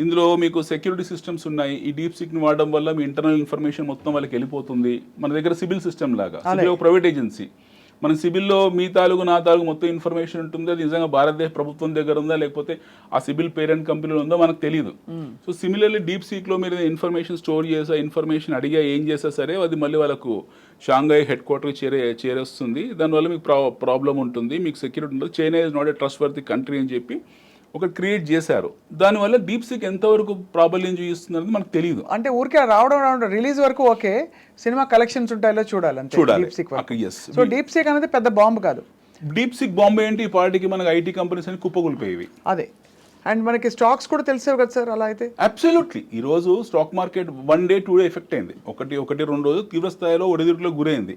ఇందులో మీకు సెక్యూరిటీ సిస్టమ్స్ ఉన్నాయి, ఈ డీప్ సీక్ని వాడడం వల్ల మీ ఇంటర్నల్ ఇన్ఫర్మేషన్ మొత్తం వాళ్ళకి వెళ్ళిపోతుంది. మన దగ్గర సిబిల్ సిస్టమ్ లాగా, సిబిల్ ఒక ప్రైవేట్ ఏజెన్సీ, మన సిబిల్లో మీ తాలూకు నా తాలూకు మొత్తం ఇన్ఫర్మేషన్ ఉంటుంది. అది నిజంగా భారతదేశ ప్రభుత్వం దగ్గర ఉందా లేకపోతే ఆ సిబిల్ పేరెంట్ కంపెనీలో ఉందో మనకు తెలియదు. సో సిమిలర్లీ డీప్ సీక్లో మీరు ఇన్ఫర్మేషన్ స్టోర్ చేసా, ఇన్ఫర్మేషన్ అడిగా, ఏం చేసా సరే అది మళ్ళీ వాళ్ళకు షాంఘై హెడ్ క్వార్టర్కి చేరేస్తుంది. దానివల్ల మీకు ప్రాబ్లం ఉంటుంది, మీకు సెక్యూరిటీ ఉంటుంది. China is not a trust worthy country అని చెప్పి ఒక క్రియేట్ చేశారు. దానివల్ల డీప్ సీక్ ఎంతవరకు ప్రాబల్యం చూపిస్తుంది అనేది మనకు తెలియదు. అంటే ఊరికే రావడం రిలీజ్ వరకు ఓకే, సినిమా కలెక్షన్స్ ఉంటాయో చూడాలి అంతే. Deep seek so deep seek అనేది పెద్ద బాంబు కాదు. డీప్ సీక్ బాంబే ఏంటి, ఈ పార్టీకి మనకు ఐటీ కంపెనీస్ అని కుప్పగొలిపోయేవి. అదే, అండ్ మనకి స్టాక్స్ కూడా తెలిసేవి కదా సార్ అలా అయితే. అబ్సల్యూట్లీ. ఈరోజు stock market 1 day 2 day effect అయింది. ఒకటి 2 రోజులు తీవ్ర స్థాయిలో ఒడిదుడుకులో గురైంది.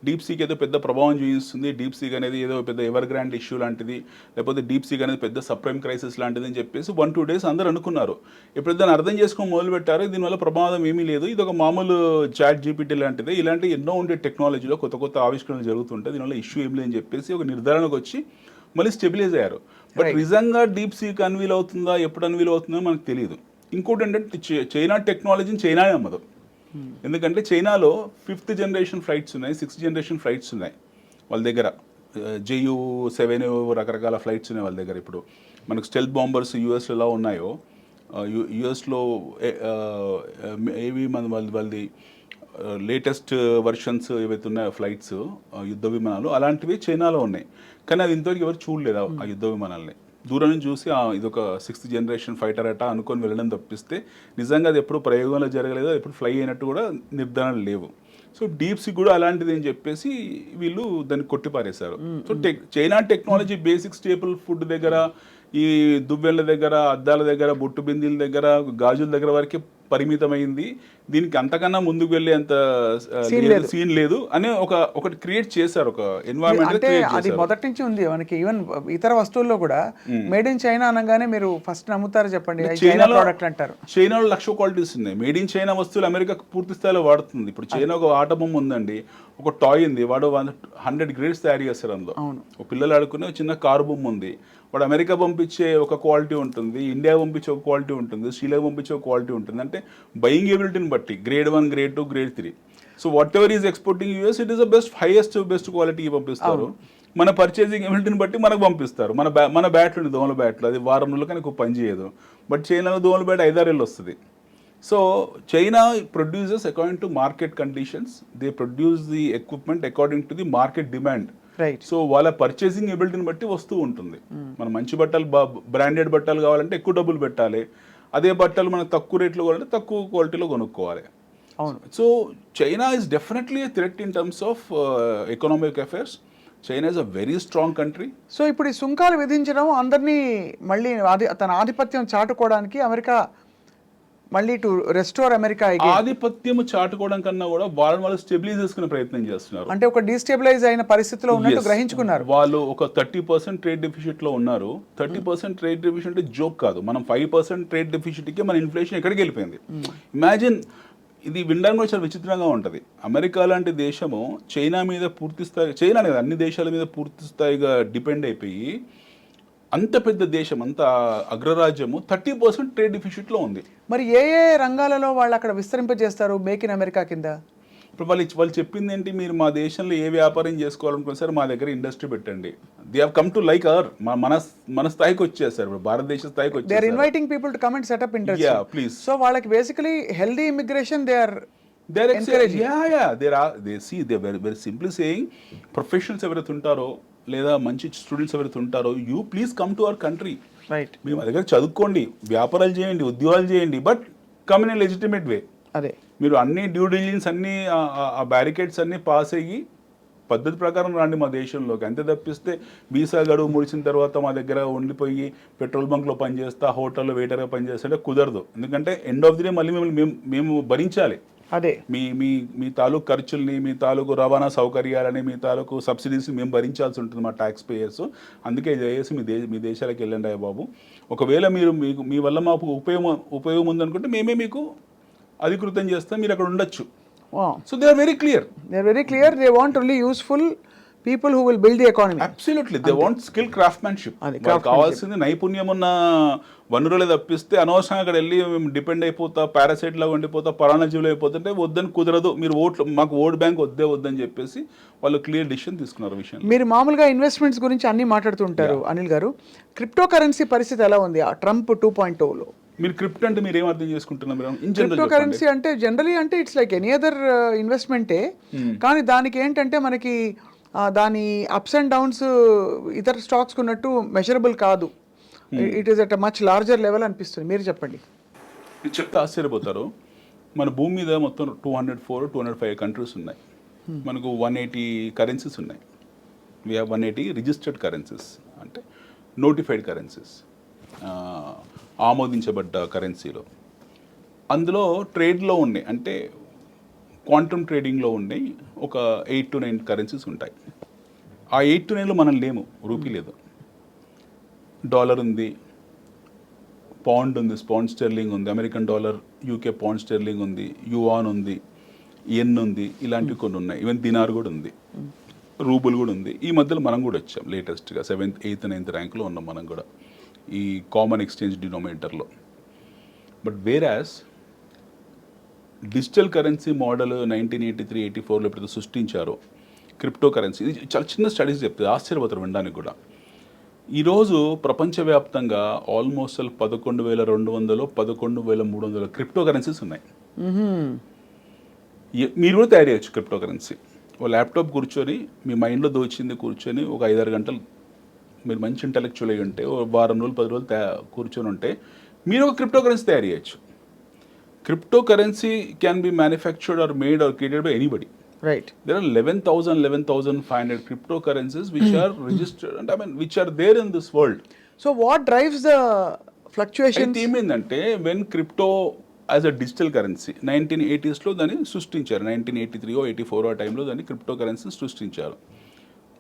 డీప్ సీక్ ఏదో పెద్ద ప్రభావం చూపిస్తుంది, డీప్ సీక్ అనేది ఏదో పెద్ద ఎవర్ గ్రాండ్ ఇష్యూ లాంటిది, లేకపోతే డీప్ సీక్ అనేది పెద్ద సప్రైమ్ క్రైసిస్ లాంటిది అని చెప్పేసి 1-2 days అందరూ అనుకున్నారు. ఇప్పుడు దాన్ని అర్థం చేసుకొని మొదలు పెట్టారు, దీనివల్ల ప్రమాదం ఏమీ లేదు, ఇది ఒక మామూలు చాట్ జీపీటీ లాంటిది, ఇలాంటి ఎన్నో ఉండే టెక్నాలజీలో కొత్త ఆవిష్కరణలు జరుగుతుంటాయి, దీనివల్ల ఇష్యూ ఏం లేదని చెప్పేసి ఒక నిర్ధారణకు వచ్చి మళ్ళీ స్టెబిలైజ్ అయ్యారు. బట్ నిజంగా డీప్ సీక్ అన్వీల్ అవుతుందా, ఎప్పుడు అన్వీల్ అవుతుందో మనకు తెలియదు. ఇంకోటి ఏంటంటే చైనా టెక్నాలజీని చైనానే నమ్మదు. ఎందుకంటే చైనాలో 5th generation ఫ్లైట్స్ ఉన్నాయి, 6th generation ఫ్లైట్స్ ఉన్నాయి వాళ్ళ దగ్గర. JU-7 రకరకాల ఫ్లైట్స్ ఉన్నాయి వాళ్ళ దగ్గర. ఇప్పుడు మనకు స్టెల్త్ బాంబర్స్ యూఎస్లో ఎలా ఉన్నాయో, యూఎస్లో ఏవి వాళ్ళది లేటెస్ట్ వర్షన్స్ ఏవైతే ఉన్నాయో ఫ్లైట్స్, యుద్ధ విమానాలు అలాంటివి చైనాలో ఉన్నాయి. కానీ అది ఇంతవరకు ఎవరు చూడలేదు ఆ యుద్ధ విమానాలని. దూరం నుంచి చూసి ఇదొక 6th generation ఫైటర్ అట అనుకొని వెళ్ళడం తప్పిస్తే నిజంగా అది ఎప్పుడు ప్రయోగంలో జరగలేదు, ఎప్పుడు ఫ్లై అయినట్టు కూడా నిర్ధారణలు లేవు. సో డీప్ సీక్ కూడా అలాంటిది అని చెప్పేసి వీళ్ళు దాన్ని కొట్టిపారేశారు. So China technology basic staple food దగ్గర, ఈ దువ్వెళ్ళ దగ్గర, అద్దాల దగ్గర, బొట్టు బిందీల దగ్గర, గాజుల దగ్గర వరకే పరిమితమైంది. దీనికి అంతకన్నా ముందుకు వెళ్ళే అంత సీన్ లేదు అని ఒకటి క్రియేట్ చేశారు, ఒక ఎన్వైరన్మెంట్. అంటే అది మొదటి నుంచి ఉంది మనకి. ఈవెన్ ఇతర వస్తువుల్లో కూడా మేడ్ ఇన్ చైనా అనగానే మీరు ఫస్ట్ నమ్ముతారు చెప్పండి, చైనా ప్రోడక్ట్ అంటారు. చైనాలో 1,00,000 క్వాలిటీస్ ఉన్నాయి. మేడ్ ఇన్ చైనా వస్తువులు అమెరికా పూర్తి స్థాయిలో వాడుతుంది. ఇప్పుడు చైనా ఒక ఆట బొమ్మ ఉందండి, ఒక టాయ్ ఉంది, వాడు 100 grades తయారు చేస్తారు అందులో. ఒక పిల్లలు ఆడుకునే చిన్న కారు బొమ్మ ఉంది, వాడు అమెరికా పంపించే ఒక క్వాలిటీ ఉంటుంది, ఇండియా పంపించే ఒక క్వాలిటీ ఉంటుంది, శ్రీలంక పంపించే ఒక క్వాలిటీ ఉంటుంది. అంటే బయింగ్ ఎబిలిటీని బట్టి grade 1, grade 2, grade 3. So what ever is exporting US, it is the best quality పంపిస్తారు. మన పర్చేసింగ్ ఎబిలిటీని బట్టి మనకు పంపిస్తారు. మన బ్యాట్లు దోమల బ్యాట్లు, అది వారం రోజులు కానీ పని చేయదు. బట్ చైనాలో దోమల బ్యాట్ 5-6 ఏళ్ళు వస్తుంది. So China produces according to market conditions, they produce the equipment according to the market demand. So వాళ్ళ పర్చేసింగ్ ఎబిలిటీని బట్టి వస్తూ ఉంటుంది. మన మంచి బట్టలు, బ్రాండెడ్ బట్టలు కావాలంటే ఎక్కువ డబ్బులు పెట్టాలి, అదే బట్టలు మనకు తక్కువ రేట్లో కావాలంటే తక్కువ క్వాలిటీలో కొనుక్కోవాలి. So China is definitely a threat in terms of economic affairs. China is a very strong country. So ఇప్పుడు ఈ సుంకాలు విధించడం అందరినీ మళ్ళీ తన ఆధిపత్యం చాటుకోవడానికి అమెరికా మళ్ళీ టు రెస్టోర్ అమెరికా ఆధిపత్యం చాటుకోవడం కన్నా కూడా వాళ్ళు స్టెబిలైజ్ చేసుకునే ప్రయత్నం చేస్తున్నారు. అంటే ఒక డీస్టెబిలైజ్ అయిన పరిస్థితిలో ఉన్నట్టు గ్రహించుకున్నారు. వాళ్ళు ఒక 30% ట్రేడ్ డెఫిసిట్ లో ఉన్నారు. 30% ట్రేడ్ డెఫిసిట్ జోక్ కాదు. మనం 5% ట్రేడ్ డెఫిసిట్ కి మన ఇన్ఫ్లేషన్ ఎక్కడికి వెళ్ళిపోయింది. ఇమాజిన్, ఇది వినడానికి కూడా చాలా విచిత్రంగా ఉంటుంది. అమెరికా లాంటి దేశము చైనా మీద పూర్తి స్థాయి, చైనా కదా అన్ని దేశాల మీద పూర్తి స్థాయిగా డిపెండ్ అయిపోయి, అంత పెద్ద దేశం, అంత అగ్రరాజ్యము 30% ట్రేడ్ డెఫిసిట్లో ఉంది. మరి ఏ రంగాలలో వాళ్ళు అక్కడ విస్తరింపజేస్తారు మేక్ ఇన్ అమెరికా కింద? ఇప్పుడు వాళ్ళు చెప్పింది ఏంటి, మీరు మా దేశంలో ఏ వ్యాపారం చేసుకోవాలనుకున్నా సరే మా దగ్గర ఇండస్ట్రీ పెట్టండి. They have come to like our, మన స్థాయికి వచ్చేసారు, ఇప్పుడు భారతదేశ స్థాయికి వచ్చేసారు. They are inviting people to come and set up industry. Yeah please. So వాళ్ళకి basically healthy immigration they are encouraging. They very simply saying, professionals ఎవరైతే ఉంటారో లేదా మంచి స్టూడెంట్స్ ఎవరైతే ఉంటారో, you please come to our country. Right. మీరు మా దగ్గర చదువుకోండి, వ్యాపారాలు చేయండి, ఉద్యోగాలు చేయండి, but come in a legitimate వే. అదే మీరు అన్ని డ్యూ డిలిజెన్స్ అన్ని ఆ బ్యారికేడ్స్ అన్ని పాస్ అయ్యి పద్ధతి ప్రకారం రండి మా దేశంలోకి. అంతే తప్పిస్తే వీసా గడువు ముడిచిన తర్వాత మా దగ్గర ఉండిపోయి పెట్రోల్ బంక్లో పనిచేస్తా, హోటల్లో వెయిటర్గా పనిచేస్తే కుదరదు. ఎందుకంటే ఎండ్ ఆఫ్ ది డే మళ్ళీ మేము భరించాలి అదే మీ మీ మీ తాలూకు ఖర్చుల్ని, మీ తాలూకు రవాణా సౌకర్యాలని, మీ తాలూకు సబ్సిడీస్ని మేము భరించాల్సి ఉంటుంది మా ట్యాక్స్ పేయర్స్. అందుకే దయచేసి మీ దేశాలకు వెళ్ళండి అయ్యా బాబు. ఒకవేళ మీరు మీకు మీ వల్ల మాకు ఉపయోగం ఉందనుకుంటే మేమే మీకు అధికృతం చేస్తాం, మీరు అక్కడ ఉండొచ్చు. So they are very clear. They want only useful people who will build the economy. Absolutely they want skill craftsmanship. కావాల్సింది నైపుణ్యం ఉన్న వనరులే తప్పిస్తే అనవసరంగా అక్కడ వెళ్ళి మేము డిపెండ్ అయిపోతా, పారాసైట్ లాగా ఉండిపోతా, పరాణజీవులు అయిపోతుంటే వద్దని కుదరదు, మీరు మాకు ఓట్ బ్యాంక్ వద్దని చెప్పేసి వాళ్ళు క్లియర్ డిసిషన్ తీసుకున్నారు విషయం. మీరు మామూలుగా ఇన్వెస్ట్మెంట్స్ గురించి అన్ని మాట్లాడుతుంటారు అనిల్ గారు. క్రిప్టో కరెన్సీ పరిస్థితి ఎలా ఉంది ట్రంప్ 2.0లో? మీరు క్రిప్టో అంటే మీరు ఏం అర్థం చేసుకుంటున్నారు? క్రిప్టో కరెన్సీ అంటే జనరలీ అంటే ఇట్స్ లైక్ ఎనీ అదర్ ఇన్వెస్ట్మెంటే, కానీ దానికి ఏంటంటే మనకి దాని అప్స్ అండ్ డౌన్స్ ఇతర స్టాక్స్ ఉన్నట్టు మెజరబుల్ కాదు. It is at much larger level అనిపిస్తుంది. మీరు చెప్పండి. మీరు చెప్తే ఆశ్చర్యపోతారు. మన భూమి మీద మొత్తం 205 కంట్రీస్ ఉన్నాయి. మనకు 180 కరెన్సీస్ ఉన్నాయి. వీ హ్యావ్ 180 రిజిస్టర్డ్ కరెన్సీస్, అంటే నోటిఫైడ్ కరెన్సీస్, ఆమోదించబడ్డ కరెన్సీలో. అందులో ట్రేడ్లో ఉన్నాయి, అంటే క్వాంటమ్ ట్రేడింగ్లో ఉన్నాయి ఒక 8 to 9 కరెన్సీస్ ఉంటాయి. ఆ 8 to 9లో మనం లేము, రూపీ లేదు. డాలర్ ఉంది, పౌండ్ ఉంది, పౌండ్ స్టెర్లింగ్ ఉంది, American dollar, UK pound sterling ఉంది, యువాన్ ఉంది, ఎన్ ఉంది, ఇలాంటివి కొన్ని ఉన్నాయి. ఈవెన్ దినార్ కూడా ఉంది, రూబుల్ కూడా ఉంది. ఈ మధ్యలో మనం కూడా వచ్చాం లేటెస్ట్గా 7th, 8th, 9th ర్యాంక్లో ఉన్నాం మనం కూడా ఈ కామన్ ఎక్స్చేంజ్ డినోమినేటర్లో. But whereas digital currency model 1983, 84లో ఎప్పుడైతే సృష్టించారో క్రిప్టో కరెన్సీ, ఇది చాలా చిన్న స్టడీస్ చెప్తుంది, ఆశ్చర్యపోతారు వినడానికి కూడా. ఈరోజు ప్రపంచవ్యాప్తంగా ఆల్మోస్ట్ 11,200, 11,300 క్రిప్టో కరెన్సీస్ ఉన్నాయి. మీరు కూడా తయారు చేయొచ్చు క్రిప్టో కరెన్సీ. ఓ ల్యాప్టాప్ కూర్చొని మీ మైండ్లో దోచింది కూర్చొని ఒక 5-6 గంటలు మీరు మంచి ఇంటలెక్చువల్ అయ్యి ఉంటే, ఓ వారం రోజులు 10 రోజులు కూర్చొని ఉంటే మీరు ఒక క్రిప్టో కరెన్సీ తయారు చేయొచ్చు. Cryptocurrency can be manufactured or made or created by anybody. Right. There are 11,500 cryptocurrencies which are registered, and I mean which are there in this world. So what drives the fluctuations? అయితే ఏమైందంటే when crypto as a digital currency 1980sలో దాన్ని సృష్టించారు. 1983 or 84 ఆ టైంలో దాన్ని crypto currency సృష్టించారు.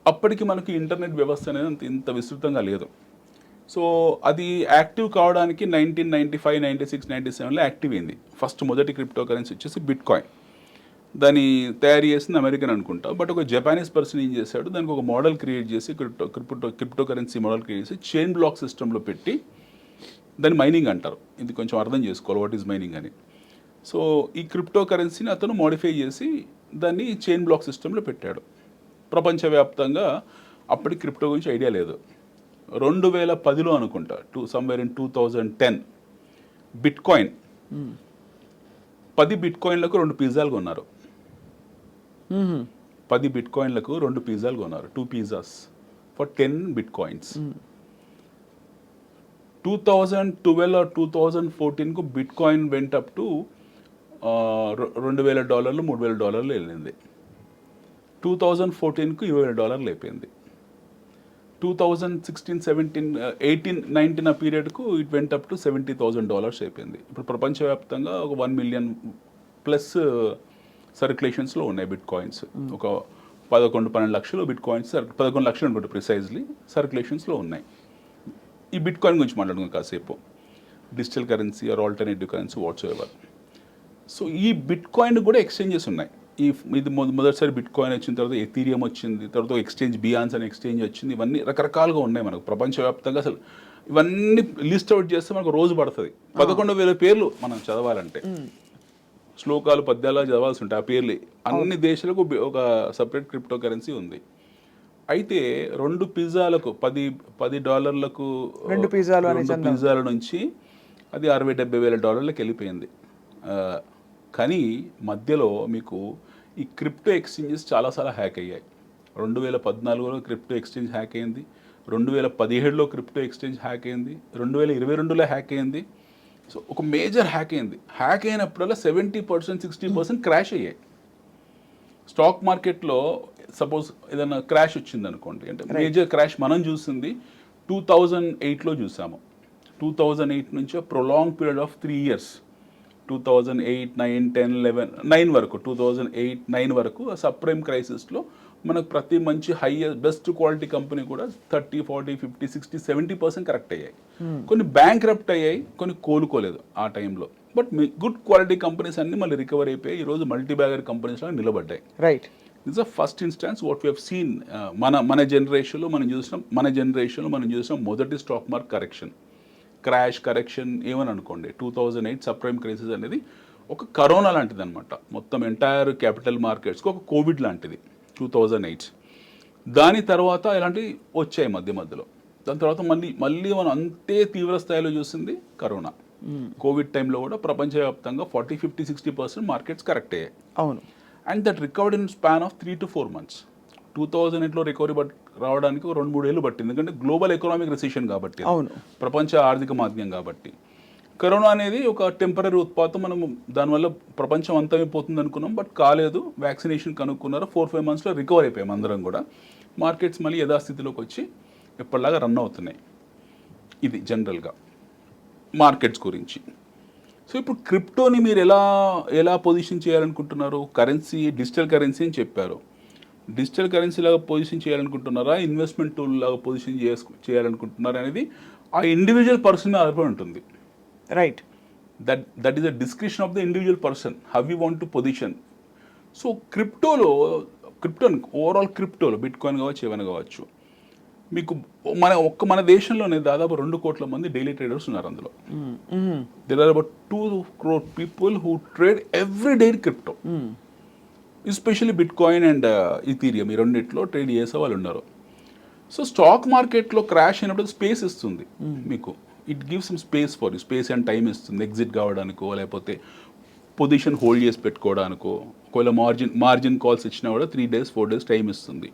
అప్పటికి మనకి ఇంటర్నెట్ వ్యవస్థ అనేది ఇంత విస్తృతంగా లేదు. సో అది యాక్టివ్ కావడానికి 1995, 96, 97లో యాక్టివ్ అయింది. ఫస్ట్ మొదటి క్రిప్టో కరెన్సీ వచ్చేసి బిట్ కాయిన్. దాన్ని తయారు చేసింది అమెరికన్ అనుకుంటా. బట్ ఒక జపానీస్ పర్సన్ ఏం చేశాడు, దానికి ఒక మోడల్ క్రియేట్ చేసి క్రిప్టో కరెన్సీ మోడల్ క్రియేట్ చేసి చైన్ బ్లాక్ సిస్టంలో పెట్టి దాన్ని మైనింగ్ అంటారు. ఇది కొంచెం అర్థం చేసుకోవాలి వాట్ ఈజ్ మైనింగ్ అని. సో ఈ క్రిప్టో కరెన్సీని అతను మోడిఫై చేసి దాన్ని చైన్ బ్లాక్ సిస్టంలో పెట్టాడు. ప్రపంచవ్యాప్తంగా అప్పటికి క్రిప్టో గురించి ఐడియా లేదు. 2010లో అనుకుంటా, సమ్వేర్ ఇన్ 2010 బిట్ కాయిన్ 10 బిట్ కాయిన్లకు 2 పిజ్జాలు కొన్నారు. 10 బిట్ కాయిన్లకు 2 పిజ్జాలు కొన్నారు, 2 pizzas for 10 bitcoins. 2012 or 2014కు bitcoin went up to $2,000, $3,000 వెళ్ళింది. 2014కు $20,000 అయిపోయింది. 2016, 17, 18, 19 ఆ పీరియడ్కు ఇట్ వెంట్ అప్ టు $70,000 అయిపోయింది. ఇప్పుడు ప్రపంచవ్యాప్తంగా ఒక 1 million ప్లస్ సర్క్యులేషన్స్లో ఉన్నాయి బిట్ కాయిన్స్. ఒక 11-12 లక్షలు బిట్ కాయిన్స్, 11 లక్షలు అనుకుంటే ప్రిసైజ్లీ సర్క్యులేషన్స్లో ఉన్నాయి. ఈ బిట్ కాయిన్ గురించి మాట్లాడుకున్నాం కాసేపు, digital currency or alternative currency what's ever. So ఈ బిట్ కాయిన్ కూడా ఎక్స్చేంజెస్ ఉన్నాయి. ఇది మొదటిసారి బిట్ కాయిన్ వచ్చిన తర్వాత ఎథీరియం వచ్చింది, తర్వాత ఎక్స్చేంజ్ బియాన్స్ అనే ఎక్స్చేంజ్ వచ్చింది. ఇవన్నీ రకరకాలుగా ఉన్నాయి మనకు ప్రపంచవ్యాప్తంగా. అసలు ఇవన్నీ లిస్ట్ అవుట్ చేస్తే మనకు రోజు పడుతుంది. 11,000 పేర్లు మనం చదవాలంటే, శ్లోకాలు పద్యాలు చదవాల్సి ఉంటాయి. ఆ పేర్లు అన్ని దేశాలకు ఒక సపరేట్ క్రిప్టో కరెన్సీ ఉంది. అయితే 2 పిజ్జాలకు $10 2 పిజ్జాల నుంచి అది $60,000-70,000 వెళ్ళిపోయింది. కానీ మధ్యలో మీకు ఈ క్రిప్టో ఎక్స్చేంజెస్ చాలాసార్లు హ్యాక్ అయ్యాయి. 2014లో క్రిప్టో ఎక్స్చేంజ్ హ్యాక్ అయింది, 2017లో క్రిప్టో ఎక్స్చేంజ్ హ్యాక్ అయింది, 2022లో హ్యాక్ అయింది. సో ఒక మేజర్ హ్యాక్ అయింది. హ్యాక్ అయినప్పుడల్లా 70%, 60% క్రాష్ అయ్యాయి. స్టాక్ మార్కెట్లో సపోజ్ ఏదైనా క్రాష్ వచ్చింది అనుకోండి, అంటే మేజర్ క్రాష్ మనం చూసింది 2008లో చూసాము. 2008 నుంచి ప్రొలాంగ్ పీరియడ్ ఆఫ్ 3 years 2008, 9, 10, 11, 9 వరకు 2008, 9 వరకు సబ్ ప్రైమ్ క్రైసిస్లో మనకు ప్రతి మంచి బెస్ట్ క్వాలిటీ కంపెనీ కూడా 30, 40, 50, 60, 70% కరెక్ట్ అయ్యాయి. కొన్ని బ్యాంక్ రప్ట్ అయ్యాయి, కొన్ని కోలుకోలేదు ఆ టైంలో. బట్ గుడ్ క్వాలిటీ కంపెనీస్ అన్ని మళ్ళీ రికవర్ అయిపోయి ఈరోజు మల్టీ బ్యాగర్ కంపెనీస్ లాగా నిలబడ్డాయి. Right. This the first instance what we have seen. మన జనరేషన్లో మనం చూసిన మొదటి stock market correction, crash correction ఏమని అనుకోండి. 2008 సబ్ ప్రైమ్ క్రైసిస్ అనేది ఒక కరోనా లాంటిది అనమాట. మొత్తం ఎంటైర్ క్యాపిటల్ మార్కెట్స్కి ఒక కోవిడ్ లాంటిది 2008. దాని తర్వాత ఇలాంటివి వచ్చాయి మధ్యలో. దాని తర్వాత మళ్ళీ మనం అంతే తీవ్ర స్థాయిలో చూసింది కరోనా. కోవిడ్ టైంలో కూడా ప్రపంచవ్యాప్తంగా 40, 50, 60% మార్కెట్స్ కరెక్ట్ అయ్యాయి. అవును. And that recovered in span of 3 to 4 months. 2008లో రికవరీ రావడానికి 2-3 ఏళ్ళు పట్టింది, ఎందుకంటే గ్లోబల్ ఎకనామిక్ రెసిషన్ కాబట్టి, ప్రపంచ ఆర్థిక మాంద్యం కాబట్టి. కరోనా అనేది ఒక టెంపరీ ఉత్పాతం. మనం దానివల్ల ప్రపంచం అంతమైపోతుంది అనుకున్నాం, బట్ కాలేదు. వ్యాక్సినేషన్ కనుక్కున్నారు, 4-5 monthsలో రికవర్ అయిపోయాం అందరం కూడా. మార్కెట్స్ మళ్ళీ యథాస్థితిలోకి వచ్చి ఎప్పటిలాగా రన్ అవుతున్నాయి. ఇది జనరల్గా మార్కెట్స్ గురించి. సో ఇప్పుడు క్రిప్టోని మీరు ఎలా పొజిషన్ చేయాలనుకుంటున్నారు? కరెన్సీ, డిజిటల్ కరెన్సీ అని చెప్పారు. డిజిటల్ కరెన్సీ లాగా పొజిషన్ చేయాలనుకుంటున్నారా, ఇన్వెస్ట్మెంట్ టూల్ లాగా పొజిషన్ చేయాలనుకుంటున్నారా అనేది ఆ ఇండివిజువల్ పర్సన్ మీద ఆధారపడి ఉంటుంది. Right. That is the description of the individual person how you want to position. So క్రిప్టోలో ఓవరాల్ క్రిప్టోలో బిట్ కాయిన్ కావచ్చు, ఏమైనా కావచ్చు, మీకు మన దేశంలోనే దాదాపు 2 కోట్ల మంది డైలీ ట్రేడర్స్ ఉన్నారు. అందులో there are about 2 crore people who trade every day crypto, especially bitcoin and ethereum. ఈ రెండిట్లో ట్రేడ్ చేసే వాళ్ళు ఉన్నారు. సో స్టాక్ మార్కెట్లో క్రాష్ అయినప్పుడు స్పేస్ ఇస్తుంది మీకు. It gives some space for you, space and time ఇస్తుంది ఎగ్జిట్ కావడానికో, లేకపోతే పొజిషన్ హోల్డ్ చేసి పెట్టుకోవడానికో. ఒకవేళ మార్జిన్ కాల్స్ ఇచ్చినా కూడా 3 days 4 days టైం ఇస్తుంది.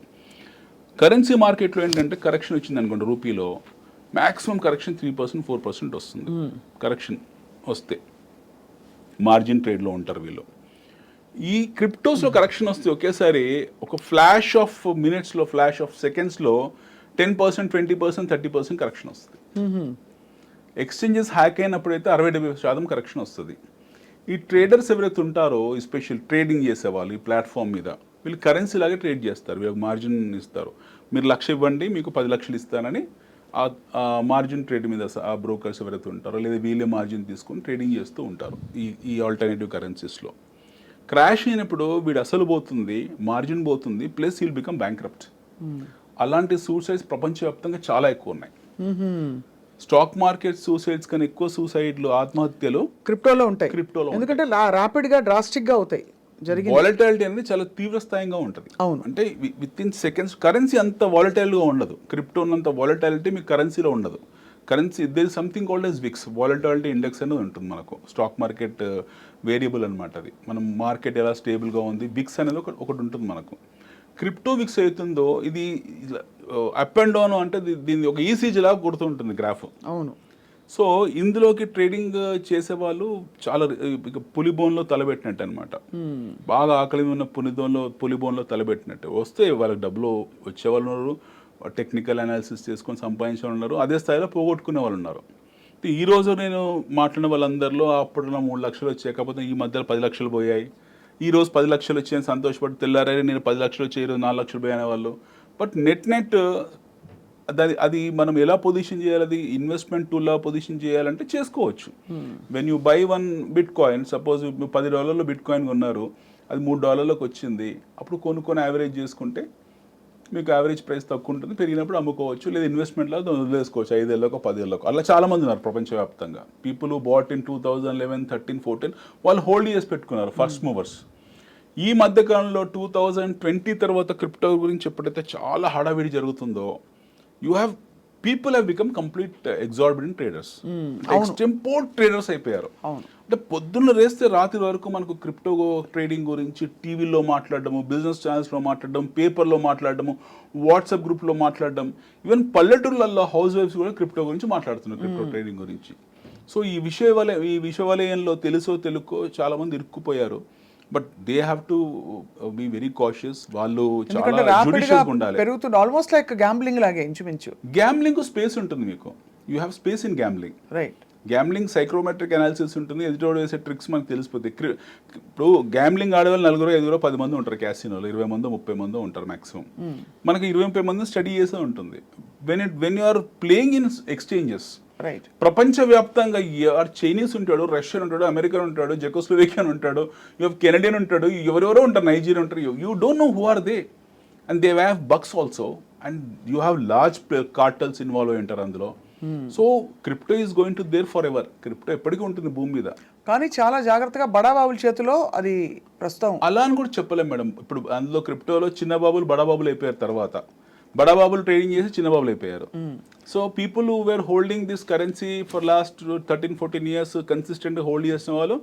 కరెన్సీ మార్కెట్లో ఏంటంటే కరెక్షన్ వచ్చింది అనుకోండి, రూపీలో మ్యాక్సిమం కరెక్షన్ 3%, 4% వస్తుంది. కరెక్షన్ వస్తే మార్జిన్ ట్రేడ్లో ఉంటారు వీళ్ళు. ఈ క్రిప్టోస్లో కరెక్షన్ వస్తే ఒకేసారి ఒక ఫ్లాష్ ఆఫ్ మినిట్స్లో, ఫ్లాష్ ఆఫ్ సెకండ్స్లో 10%, 20%, 30% కరెక్షన్ వస్తుంది. ఎక్స్చేంజెస్ హ్యాక్ అయినప్పుడైతే 60-70% కరెక్షన్ వస్తుంది. ఈ ట్రేడర్స్ ఎవరైతే ఉంటారో, ఎస్పెషల్ ట్రేడింగ్ చేసేవాళ్ళు ఈ ప్లాట్ఫామ్ మీద, వీళ్ళు కరెన్సీ లాగే ట్రేడ్ చేస్తారు. వీళ్ళకి మార్జిన్ ఇస్తారు. మీరు 1,00,000 ఇవ్వండి, మీకు 10 లక్షలు ఇస్తానని ఆ మార్జిన్ ట్రేడ్ మీద ఆ బ్రోకర్స్ ఎవరైతే ఉంటారో, లేదా వీళ్ళే మార్జిన్ తీసుకొని ట్రేడింగ్ చేస్తూ ఉంటారు ఈ ఆల్టర్నేటివ్ కరెన్సీస్లో. క్రాష్ అయినప్పుడు వీడు అసలు పోతుంది, మార్జిన్ పోతుంది, ప్లస్ వీల్ బికమ్ బ్యాంక్రప్ట్. అలాంటి సూసైడ్స్ ప్రపంచవ్యాప్తంగా చాలా ఎక్కువ ఉన్నాయి. స్టాక్ మార్కెట్ సూసైడ్స్ కన్నా ఎక్కువ సూసైడ్లు, ఆత్మహత్యలు క్రిప్టోలో ఉంటాయి. క్రిప్టోలో ఎందుకంటే ర్యాపిడ్గా, డ్రాస్టిక్గా అవుతాయి. వాలటైలిటీ అనేది చాలా తీవ్రస్థాయిగా ఉంటుంది. అవును. అంటే విత్ ఇన్ సెకండ్స్. కరెన్సీ అంత వాలటైల్గా ఉండదు. క్రిప్టో ఉన్నంత వాలటైలిటీ మీకు కరెన్సీలో ఉండదు. Currency there is something called as VIX, volatility index అనేది ఉంటుంది మనకు. స్టాక్ మార్కెట్ వేరియబుల్ అనమాట అది. మనం మార్కెట్ ఎలా స్టేబుల్గా ఉంది, విక్స్ అనేది ఒకటి ఉంటుంది మనకు. క్రిప్టో విక్స్ అవుతుందో ఇది అప్ అండ్ డౌన్, అంటే దీన్ని ఒక ఈసీజీ లాగా కొడుతుంటుంది గ్రాఫ్. అవును. సో ఇందులోకి ట్రేడింగ్ చేసేవాళ్ళు చాలా పులిబోన్లో తలబెట్టినట్టు అనమాట. బాగా ఆకలి ఉన్న పులిబోన్లో తలబెట్టినట్టు. వస్తే వాళ్ళకి డబ్బులు వచ్చేవాళ్ళు ఉన్నారు, టెక్నికల్ అనాలిసిస్ చేసుకొని సంపాదించే వాళ్ళు ఉన్నారు, అదే స్థాయిలో పోగొట్టుకునే వాళ్ళు ఉన్నారు. ఈ రోజు నేను మాట్లాడిన వాళ్ళందరిలో అప్పట్లో 3 లక్షలు వచ్చాయి, కాకపోతే ఈ మధ్యలో 10 లక్షలు పోయాయి. ఈ రోజు 10 లక్షలు వచ్చాయని సంతోషపడి తెల్లారే నేను 10 లక్షలు వచ్చాయి, ఈరోజు 4 లక్షలు పోయాయి అనేవాళ్ళు. బట్ నెట్ అది మనం ఎలా పొజిషన్ చేయాలి, అది ఇన్వెస్ట్మెంట్ టూల్లా పొజిషన్ చేయాలంటే చేసుకోవచ్చు. When you by 1 bit coin, suppose $10 bit coin కొన్నారు, అది $3 వచ్చింది, అప్పుడు కొనుక్కొని యావరేజ్ చేసుకుంటే మీకు యావరేజ్ ప్రైస్ తక్కువ ఉంటుంది, పెరిగినప్పుడు అమ్ముకోవచ్చు, లేదా ఇన్వెస్ట్మెంట్లో వదిలేసుకోవచ్చు 5 ఏళ్ళకో 10 ఏళ్ళకో. అలా చాలామంది ఉన్నారు ప్రపంచవ్యాప్తంగా. పీపుల్ హూ బాట్ ఇన్ 2011, 13, 14 వాళ్ళు హోల్డ్ చేసి పెట్టుకున్నారు, ఫస్ట్ మూవర్స్. ఈ మధ్యకాలంలో 2020 తర్వాత క్రిప్టో గురించి ఎప్పుడైతే చాలా హడావిడి జరుగుతుందో, people have become complete exorbitant traders. ఎక్స్టెంపోర్ట్ ట్రేడర్స్ అయిపోయారు. అంటే పొద్దున్న రేస్తే రాత్రి వరకు మనకు క్రిప్టో ట్రేడింగ్ గురించి టీవీలో మాట్లాడడము, బిజినెస్ ఛానల్స్లో మాట్లాడడం, పేపర్లో మాట్లాడడము, వాట్సాప్ గ్రూప్లో మాట్లాడడం, ఈవెన్ పల్లెటూళ్ళల్లో హౌస్ వైఫ్స్ కూడా క్రిప్టో గురించి మాట్లాడుతున్నారు, క్రిప్టో ట్రేడింగ్ గురించి. సో ఈ విషయవలయంలో తెలుసో తెలుకో చాలా మంది ఇరుక్కుపోయారు. But they have to be very cautious. వాళ్ళు చాలా జుడిషియస్గా ఉండాలి. పెరుగుతుంది, ఆల్మోస్ట్ లైక్ గ్యాంబ్లింగ్ లాగే ఇంచుమించు. గ్యాంబ్లింగ్ స్పేస్ ఉంటుంది మీకు. You have space in gambling. Right. Gambling psychrometric analysis ఉంటుంది, ఎదుటోడు వేసే ట్రిక్స్ మనకు తెలిసిపోతాయి. ఇప్పుడు గ్యామ్లింగ్ ఆడేవాళ్ళు 4, 5, 10 మంది ఉంటారు క్యాసినోలో, 20 మందో 30 మందో ఉంటారు మాక్సిమం. మనకి 20-30 మంది స్టడీ చేసే ఉంటుంది. When you are playing in exchanges, right, ప్రపంచవ్యాప్తంగా చైనీస్ ఉంటాడు, రష్యన్ ఉంటాడు, అమెరికన్ ఉంటాడు, జెకోస్లోవేకియన్ ఉంటాడు, యూ కెనడియన్ ఉంటాడు, ఎవరెవరో ఉంటారు, నైజీరియా ఉంటారు. You don't know who are they, and they have bucks also, and you have large cartels involve అయి ఉంటారు అందులో. So crypto is going to there forever. Crypto ఎప్పటికీ ఉంటుంది భూమి మీద. కానీ చాలా జాగ్రత్తగా బడాబాబుల చేతిలో అది ప్రస్తుతం. అలా అని కూడా చెప్పలేం మేడం. ఇప్పుడు అందులో క్రిప్టోలో చిన్న బాబులు బడాబాబులు అయిపోయారు, తర్వాత బడాబాబులు ట్రేడింగ్ చేసి చిన్న బాబులు అయిపోయారు. So people who were holding this currency for last 13-14 years consistent hold చేసిన వాళ్ళు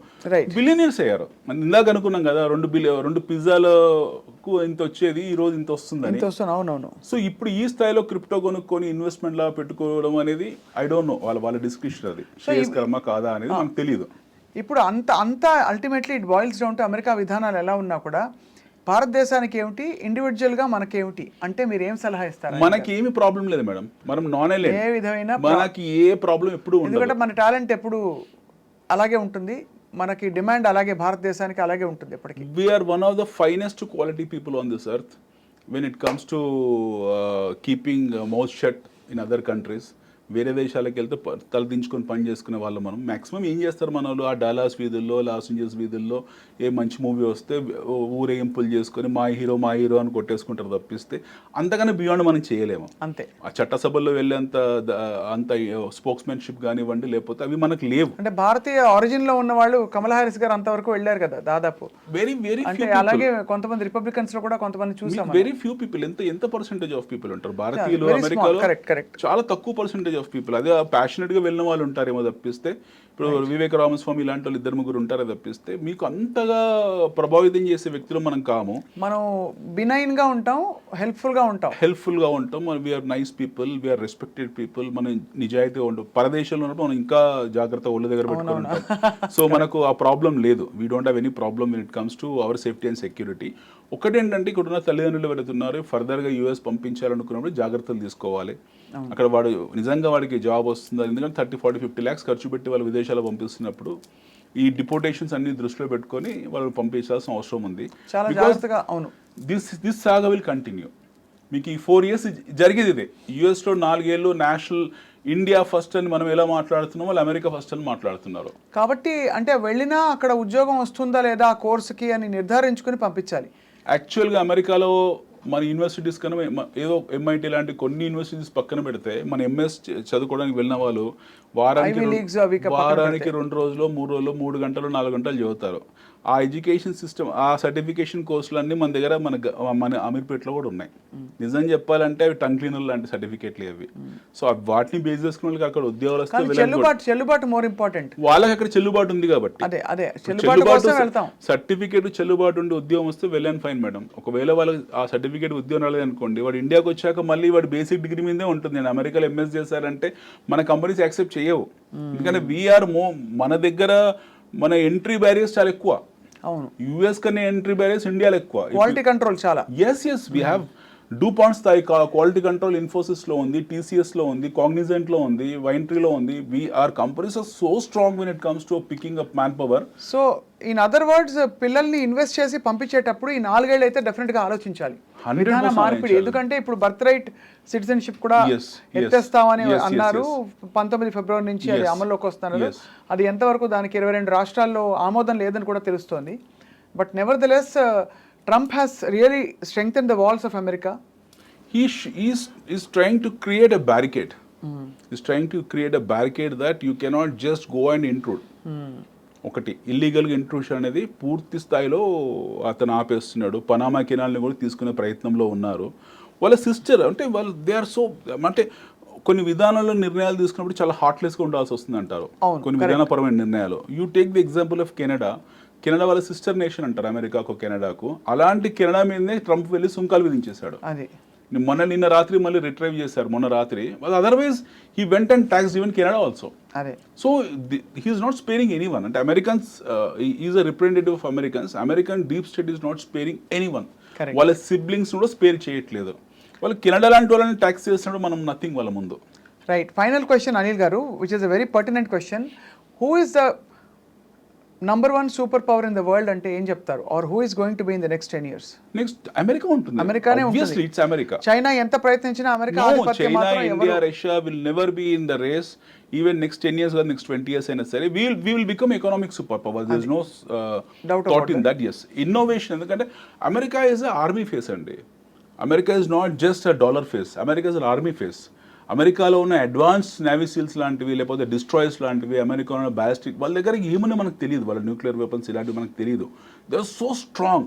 బిలియనీర్స్ అయ్యారు. ఇందాక అనుకున్నాం కదా, 2 పిజ్జాలకు ఇంత వచ్చేది ఈ రోజు ఇంత వస్తుందని. అవునవును. సో ఇప్పుడు ఈ స్థాయిలో క్రిప్టో కొనుక్కొని ఇన్వెస్ట్మెంట్ లా పెట్టుకోవడం అనేది ఐ డోంట్ నో, వాళ్ళ డిస్క్రిప్షన్ అది శ్రేయస్కరమా కాదా అనేది మనకు తెలియదు. ఇప్పుడు అంత ultimately it boils down to America విధానాలు ఎలా ఉన్నా కూడా భారతదేశానికి ఏమిటి, ఇండివిజువల్గా మనకేమిటి అంటే మీరు ఏం సలహా ఇస్తారు? మనకి ఏమి ప్రాబ్లం లేదు మేడం, మనం నాన్ ఐలాండ్, ఏ విధమైన మనకి ఏ ప్రాబ్లం ఎప్పుడు ఉండదు. ఎందుకంటే మన టాలెంట్ ఎప్పుడు అలాగే ఉంటుంది, మనకి డిమాండ్ అలాగే భారతదేశానికి అలాగే ఉంటుంది ఎప్పటికీ. We're one of the finest quality people on this earth when it comes to keeping mouth shut in other countries. వేరే దేశాలకు వెళ్తే తలదించుకొని పని చేసుకునే వాళ్ళు మనం. మ్యాక్సిమం ఏం చేస్తారు మన వాళ్ళు, ఆ డాలాస్ వీధుల్లో, లాస్ ఏంజల్స్ వీధుల్లో ఏ మంచి మూవీ వస్తే ఊరేగింపులు చేసుకొని మా హీరో అని కొట్టేసుకుంటారు తప్పిస్తే అంతగానే బియాండ్ మనం చేయలేము. అంతే. ఆ చట్టసభల్లో వెళ్ళేంత స్పోక్స్మెన్షిప్ కానివ్వండి, లేకపోతే అవి మనకు లేవు. అంటే భారతీయ ఆరిజిన్ లో ఉన్న వాళ్ళు కమలా హారిస్ గారు అంతవరకు వెళ్ళారు కదా దాదాపు. వెరీ వెరీ అంటే అలాగే కొంతమంది రిపబ్లికన్స్ లో కూడా కొంతమంది చూసాం. Very few people. ఎంత పర్సెంటేజ్ ఆఫ్ పీపుల్ ఉంటారు భారతీయులు అమెరికాలో? చాలా తక్కువ పర్సెంటేజ్ ఆఫ్ పీపుల్. అదే ప్యాషనెట్ గా వెళ్ళిన వాళ్ళు ఉంటారేమో తప్పిస్తే, ఇప్పుడు వివేక రామస్వామి ఇలాంటి వాళ్ళు 2-3 ఉంటారే తప్పిస్తే మీకు అంతగా ప్రభావితం చేసే వ్యక్తులు మనం కాము. మనం బినైన్ గా ఉంటాం, హెల్ప్ఫుల్ గా ఉంటాం. We're nice people, we're respected people. మనం నిజాయితీగా ఉంటాం. పరదేశంలో ఉన్నప్పుడు మనం ఇంకా జాగ్రత్త ఒళ్ళ దగ్గర పెట్టుకుని ఉంటాం. సో మనకు ఆ ప్రాబ్లం లేదు. We don't have any problem when it comes to our safety and security. ఒకటేంటంటే ఇక్కడ ఉన్న తల్లిదండ్రులు వెళుతున్నారు, ఫర్దర్గా యూఎస్ పంపించాలనుకున్నప్పుడు జాగ్రత్తలు తీసుకోవాలి. అక్కడ వాడు నిజంగా వాడికి జాబ్ వస్తుందా, ఎందుకంటే 30-40-50 lakhs ఖర్చు పెట్టి వాళ్ళు విదేశాలు పంపిస్తున్నప్పుడు ఈ డిపోటేషన్స్ అన్ని దృష్టిలో పెట్టుకొని వాళ్ళు పంపించాల్సిన అవసరం ఉంది. అవును. This saga will continue. మీకు ఈ 4 years జరిగేది ఇదే. యూఎస్లో 4 ఏళ్ళు నేషనల్ ఇండియా ఫస్ట్ అని మనం ఎలా మాట్లాడుతున్నాం, వాళ్ళు అమెరికా ఫస్ట్ అని మాట్లాడుతున్నారు. కాబట్టి అంటే వెళ్ళినా అక్కడ ఉద్యోగం వస్తుందా లేదా ఆ కోర్సుకి అని నిర్ధారించుకుని పంపించాలి. యాక్చువల్గా అమెరికాలో మన యూనివర్సిటీస్ కన్నా ఏదో ఎంఐటీ లాంటి కొన్ని యూనివర్సిటీస్ పక్కన పెడితే మన ఎంఎస్ చదువుకోవడానికి వెళ్ళిన వాళ్ళు వారానికి 2 రోజులు 3 రోజులు 3 గంటలు 4 గంటలు చదువుతారు. ఆ ఎడ్యుకేషన్ సిస్టమ్, ఆ సర్టిఫికేషన్ కోర్సులు అన్నీ మన దగ్గర మన అమీర్పేటలో కూడా ఉన్నాయి. నిజం చెప్పాలంటే అవి టంగ్ క్లీనర్ లాంటి సర్టిఫికేట్లు అవి. సో వాటిని బేస్ చేసుకున్న వాళ్ళకి అక్కడ ఉద్యోగాలు వస్తే చెల్లుబాటు మోర్ ఇంపార్టెంట్. వాళ్ళకి అక్కడ చెల్లుబాటు ఉంది కాబట్టి సర్టిఫికేట్ చెల్లుబాటు ఉండి ఉద్యోగం వస్తే వెల్ అండ్ ఫైన్ మేడం. ఒకవేళ వాళ్ళకి ఆ సర్టిఫికేట్ ఉద్యోగం రాలేదు అనుకోండి, వాడు ఇండియాకి వచ్చాక మళ్ళీ వాడు బేసిక్ డిగ్రీ మీదే ఉంటుంది. నేను అమెరికాలో ఎంఎస్ చేశారంటే మన కంపెనీస్ యాక్సెప్ట్ చేయవు. ఎందుకంటే వీఆర్ మన దగ్గర మన ఎంట్రీ బ్యారియర్స్ చాలా ఎక్కువ. అవును. యూఎస్ కన్నా ఎంట్రీ బ్యారియర్స్ ఇండియాలో ఎక్కువ. క్వాలిటీ కంట్రోల్ చాలా. ఎస్ వీ హ్యావ్ డూపాంట్ స్థాయి క్వాలిటీ కంట్రోల్ ఇన్ఫోసిస్లో ఉంది, టీసీఎస్లో ఉంది, కాగ్నిజెంట్లో ఉంది, వైంట్రీలో ఉంది. Our companies are so strong when it comes to picking up man power. So in other words పిల్లల్ని ఇన్వెస్ట్ చేసి పంపించేటప్పుడు ఈ 4 ఏళ్ళు అయితే డెఫినెట్గా ఆలోచించాలి. విధాన మార్పిడి. ఎందుకంటే ఇప్పుడు బర్త్ రైట్ సిటిజన్షిప్ కూడా ఎత్తేస్తామని అన్నారు. 19 ఫిబ్రవరి నుంచి అది అమల్లోకి వస్తున్నారు. అది ఎంతవరకు దానికి 22 రాష్ట్రాల్లో ఆమోదం లేదని కూడా తెలుస్తోంది. But never the less Trump has really strengthened the walls of America. He's trying to create a barricade. He's trying to create a barricade that you cannot just go and intrude. ఒకటి ఇల్లీగల్గా intrusion అనేది పూర్తి స్థాయిలో అతను ఆపేస్తున్నాడు. Panama కెనాల్ని కూడా తీసుకునే ప్రయత్నంలో ఉన్నారు. వాళ్ళ సిస్టర్ అంటే వాళ్ళు దే ఆర్ సో, అంటే కొన్ని విధానాల్లో నిర్ణయాలు తీసుకున్నప్పుడు చాలా హార్ట్లెస్గా ఉండాల్సి వస్తుంది అంటారు కొన్ని విధానపరమైన నిర్ణయాలు. You take the example of Canada. Canada వాళ్ళ సిస్టర్ నేషన్ అంటారు అమెరికాకు, కెనడాకు. అలాంటి కెనడా మీదనే ట్రంప్ వెళ్ళి సుంకాలు విధించేశాడు. నిన్న రాత్రి మళ్ళీ రిట్రైవ్ చేశారు మొన్న రాత్రి. Otherwise he went and tax even Canada also. So he is not sparing anyone. అంటే Americans is a representative of Americans. American deep state is not sparing anyone. వాళ్ళ సిబ్లింగ్స్ కూడా స్పేర్ చేయట్లేదు. వాళ్ళు Canada లాంటి వాళ్ళని tax చేస్తున్నాడు, మనం nothing వాళ్ళ ముందు. Right, final question Anil garu, which is a very pertinent question. Who is the number 1 super power in the world అంటే ఏం చెప్తారు? Or who is going to be in the next 10 years? Next America ఉంటుంది. అమెరికానే Obviously, ఉంటుంది. it's America. China ఎంత ప్రయత్నించినా America No, ఆధిపత్యం China, మాత్రం India, ఎవరు- Russia will never be in the race. Even next 10 years or next 20 years అయినా సరే we will become economic superpower. There is no Doubt thought about in that. Yes, innovation. ఎందుకంటే America is a army face అండి. America is not just a dollar face. America is an army face. అమెరికాలో ఉన్న advance navy seals లాంటివి, లేకపోతే destroyers లాంటివి, అమెరికాలో ఉన్న ballistic, వాళ్ళ దగ్గర ఏమన్నా మనకు తెలియదు, వాళ్ళ న్యూక్లియర్ వెపన్స్ ఇలాంటివి మనకు తెలియదు. They are so strong.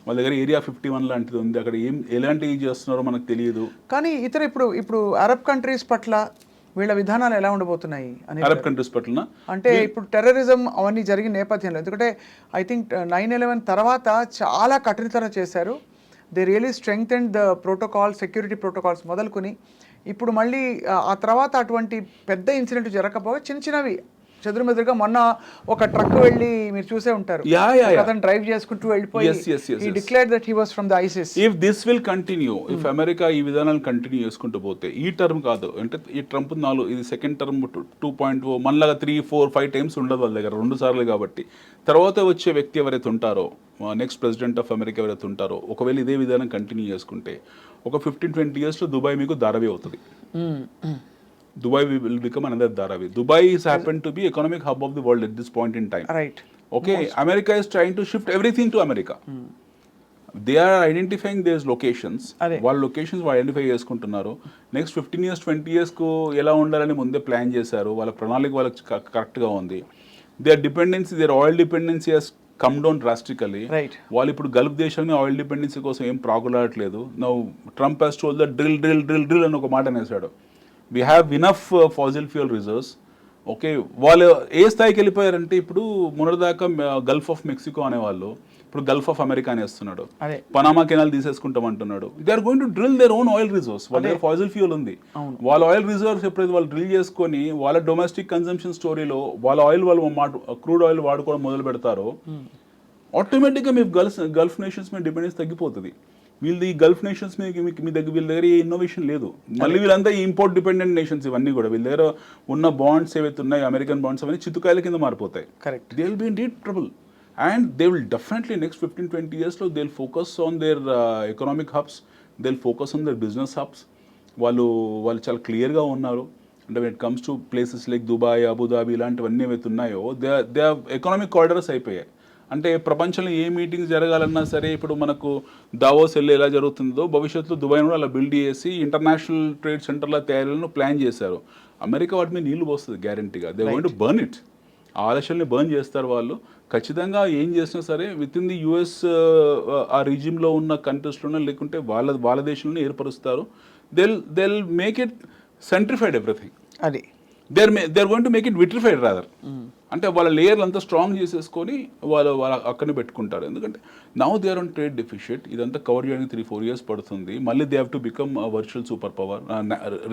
వాళ్ళ దగ్గర ఏరియా 51 లాంటిది ఉంది, అక్కడ ఎలాంటివి చేస్తున్నారో మనకు తెలియదు. కానీ ఇతర ఇప్పుడు అరబ్ కంట్రీస్ పట్ల వీళ్ళ విధానాలు ఎలా ఉండబోతున్నాయి అని అరబ్ కంట్రీస్ పట్ల అంటే ఇప్పుడు టెర్రరిజం అవన్నీ జరిగిన నేపథ్యంలో, ఎందుకంటే ఐ థింక్ 9/11 తర్వాత చాలా కఠినతరం చేశారు. They really strengthen the protocol, security protocols మొదలుకొని ఇప్పుడు మళ్ళీ ఆ తర్వాత అటువంటి పెద్ద ఇన్సిడెంట్ జరగకపోగా చిన్న చిన్నవి చెదురుమెదురుగా, మొన్న ఒక ట్రక్ వెళ్ళి మీరు చూసే ఉంటారు, అతను డ్రైవ్ చేసుకుంటూ వెళ్ళిపోయి he declared that he was from the ISIS. If this will continue, if America ఈ విధానాలు కంటిన్యూ చేసుకుంటూ పోతే, ఈ టర్మ్ కాదు అంటే ఈ ట్రంప్ 4 ఇది సెకండ్ టర్మ్ 2.0 మనలాగా 3, 4, 5 టైమ్స్ ఉండదు వాళ్ళ దగ్గర, 2 సార్లు కాబట్టి తర్వాత వచ్చే వ్యక్తి ఎవరైతే ఉంటారో, నెక్స్ట్ ప్రెసిడెంట్ ఆఫ్ అమెరికా ఎవరైతే ఉంటారో, ఒకవేళ ఇదే విధానం కంటిన్యూ చేసుకుంటే ఒక 15-20 yearsలో దుబాయ్ మీకు ధారావి అవుతుంది. Dubai will become another Dharavi. Dubai is happened to be economic hub of the world at this point in time. Right. Okay, America is trying to shift everything to America. They are identifying these locations. వాళ్ళ locations identify చేసుకుంటున్నారు. Next 15 years 20 yearsకు ఎలా ఉండాలని ముందే plan చేశారు. వాళ్ళ ప్రణాళిక వాళ్ళకి కరెక్ట్గా ఉంది. Their dependency, their oil dependency has come down drastically. వాళ్ళు ఇప్పుడు గల్ఫ్ దేశాన్ని ఆయిల్ డిపెండెన్సీ కోసం ఏం ప్రాకులాడట్లేదు. Now Trump has told the drill అని ఒక మాట అనేసాడు. We have enough fossil fuel reserves. Okay, వాళ్ళు ఏ స్థాయికి వెళ్ళిపోయారంటే ఇప్పుడు మొన్నటిదాకా గల్ఫ్ ఆఫ్ మెక్సికో అనేవాళ్ళు ఇప్పుడు గల్ఫ్ ఆఫ్ అమెరికా అనేస్తున్నాడు. పనామా కెనాల్ తీసేసుకుంటాం అంటున్నాడు. They are going to drill their own oil reserves. వాళ్ళ దగ్గర ఫాసిల్ ఫ్యూల్ ఉంది. వాళ్ళ ఆయిల్ రిజర్వ్స్ ఎప్పుడైతే వాళ్ళు డ్రిల్ చేసుకొని వాళ్ళ డొమెస్టిక్ కన్సంప్షన్ స్టోరీలో వాళ్ళ ఆయిల్ వాళ్ళు క్రూడ్ ఆయిల్ వాడుకోవడం మొదలు పెడతారో, ఆటోమేటిక్గా మీ గల్ఫ్ నేషన్స్ మీద డిపెండెన్స్ తగ్గిపోతుంది. వీళ్ళది ఈ గల్ఫ్ నేషన్స్ మీద వీళ్ళ దగ్గర ఏ ఇన్నోవేషన్ లేదు. మళ్ళీ వీళ్ళంతా ఇంపోర్ట్ డిపెండెంట్ నేషన్స్ ఇవన్నీ కూడా. వీళ్ళ దగ్గర ఉన్న బాండ్స్ ఏవైతే ఉన్నాయో, అమెరికన్ బాండ్స్ అవన్నీ చితుకాయల కింద మారిపోతాయి. Correct. They will be in deep trouble and they will definitely next 15-20 yearsలో they will focus on their economic hubs, they will focus on their business hubs. వాళ్ళు చాలా క్లియర్గా ఉన్నారు. అంటే when it comes to places like Dubai, Abu Dhabi ఇలాంటివన్నీ ఏవైతే ఉన్నాయో they economic corridors అయిపోయాయి. అంటే ప్రపంచంలో ఏ మీటింగ్స్ జరగాలన్నా సరే, ఇప్పుడు మనకు దావోస్ వెళ్ళి ఎలా జరుగుతుందో భవిష్యత్తులో దుబాయ్ కూడా అలా బిల్డ్ చేసి ఇంటర్నేషనల్ ట్రేడ్ సెంటర్ల తయారీలను ప్లాన్ చేశారు. అమెరికా వాటి మీద నీళ్లు పోస్తుంది గ్యారంటీగా. They going to burn it. ఆ ఆలస్యాన్ని బర్న్ చేస్తారు వాళ్ళు. ఖచ్చితంగా ఏం చేసినా సరే విత్ ఇన్ ది యుఎస్ ఆ రీజియంలో ఉన్న కంట్రీస్లోనే, లేకుంటే వాళ్ళ దేశంలోనే ఏర్పరుస్తారు. They make it centrified everything. అది they are going to make it vitrified rather. అంటే వాళ్ళ లేయర్లు అంతా స్ట్రాంగ్ చేసేసుకొని వాళ్ళు అక్కడనే పెట్టుకుంటారు. ఎందుకంటే now they are on trade deficit. ఇదంతా కవర్ చేయడానికి 3-4 years పడుతుంది. మళ్ళీ they have to become virtual super power,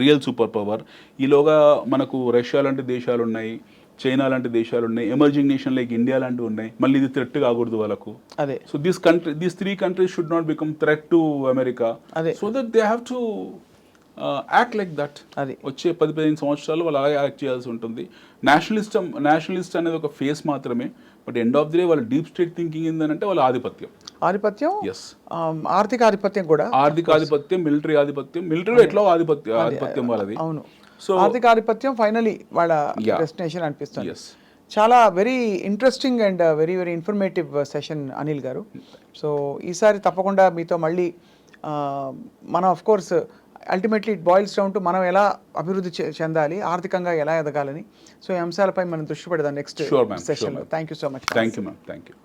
real super power. ఈలోగా మనకు రష్యా లాంటి దేశాలు ఉన్నాయి, చైనా లాంటి దేశాలు ఉన్నాయి, ఎమర్జింగ్ నేషన్ లైక్ ఇండియా లాంటివి ఉన్నాయి. మళ్ళీ ఇది థ్రెట్ కాకూడదు వాళ్ళకు. అదే. So these 3 countries should not become threat to America. So that they have to act like that. అది వచ్చే 10-15 సంవత్సరాలు వాళ్ళు అలాగే యాక్ట్ చేయాల్సి ఉంటుంది. నేషనలిస్ట్ అనేది ఒక ఫేస్ మాత్రమే. But end of the day వాళ్ళ డీప్ స్టేట్ థింకింగ్ ఏంటంటే వాళ్ళ ఆధిపత్యం. ఎస్, ఆర్థిక ఆధిపత్యం కూడా. ఆర్థిక ఆధిపత్యం, మిలిటరీ ఆధిపత్యం. మిలిటరీ ఎట్లా ఆధిపత్యం వాళ్ళది. అవును. సో ఆర్థిక ఆధిపత్యం ఫైనలీ వాళ్ళ డెస్టినేషన్ అనిపిస్తుంది. చాలా very interesting and very very informative session Anil గారు. సో ఈసారి తప్పకుండా మీతో మళ్ళీ మనం of course ultimately it boils down to మనం ఎలా అభివృద్ధి చెందాలి, ఆర్థికంగా ఎలా ఎదగాలని. సో ఈ అంశాలపై మనం దృష్టి పెడదాం నెక్స్ట్ సెషన్లో. Thank you so much. Thank you ma'am. Thank you.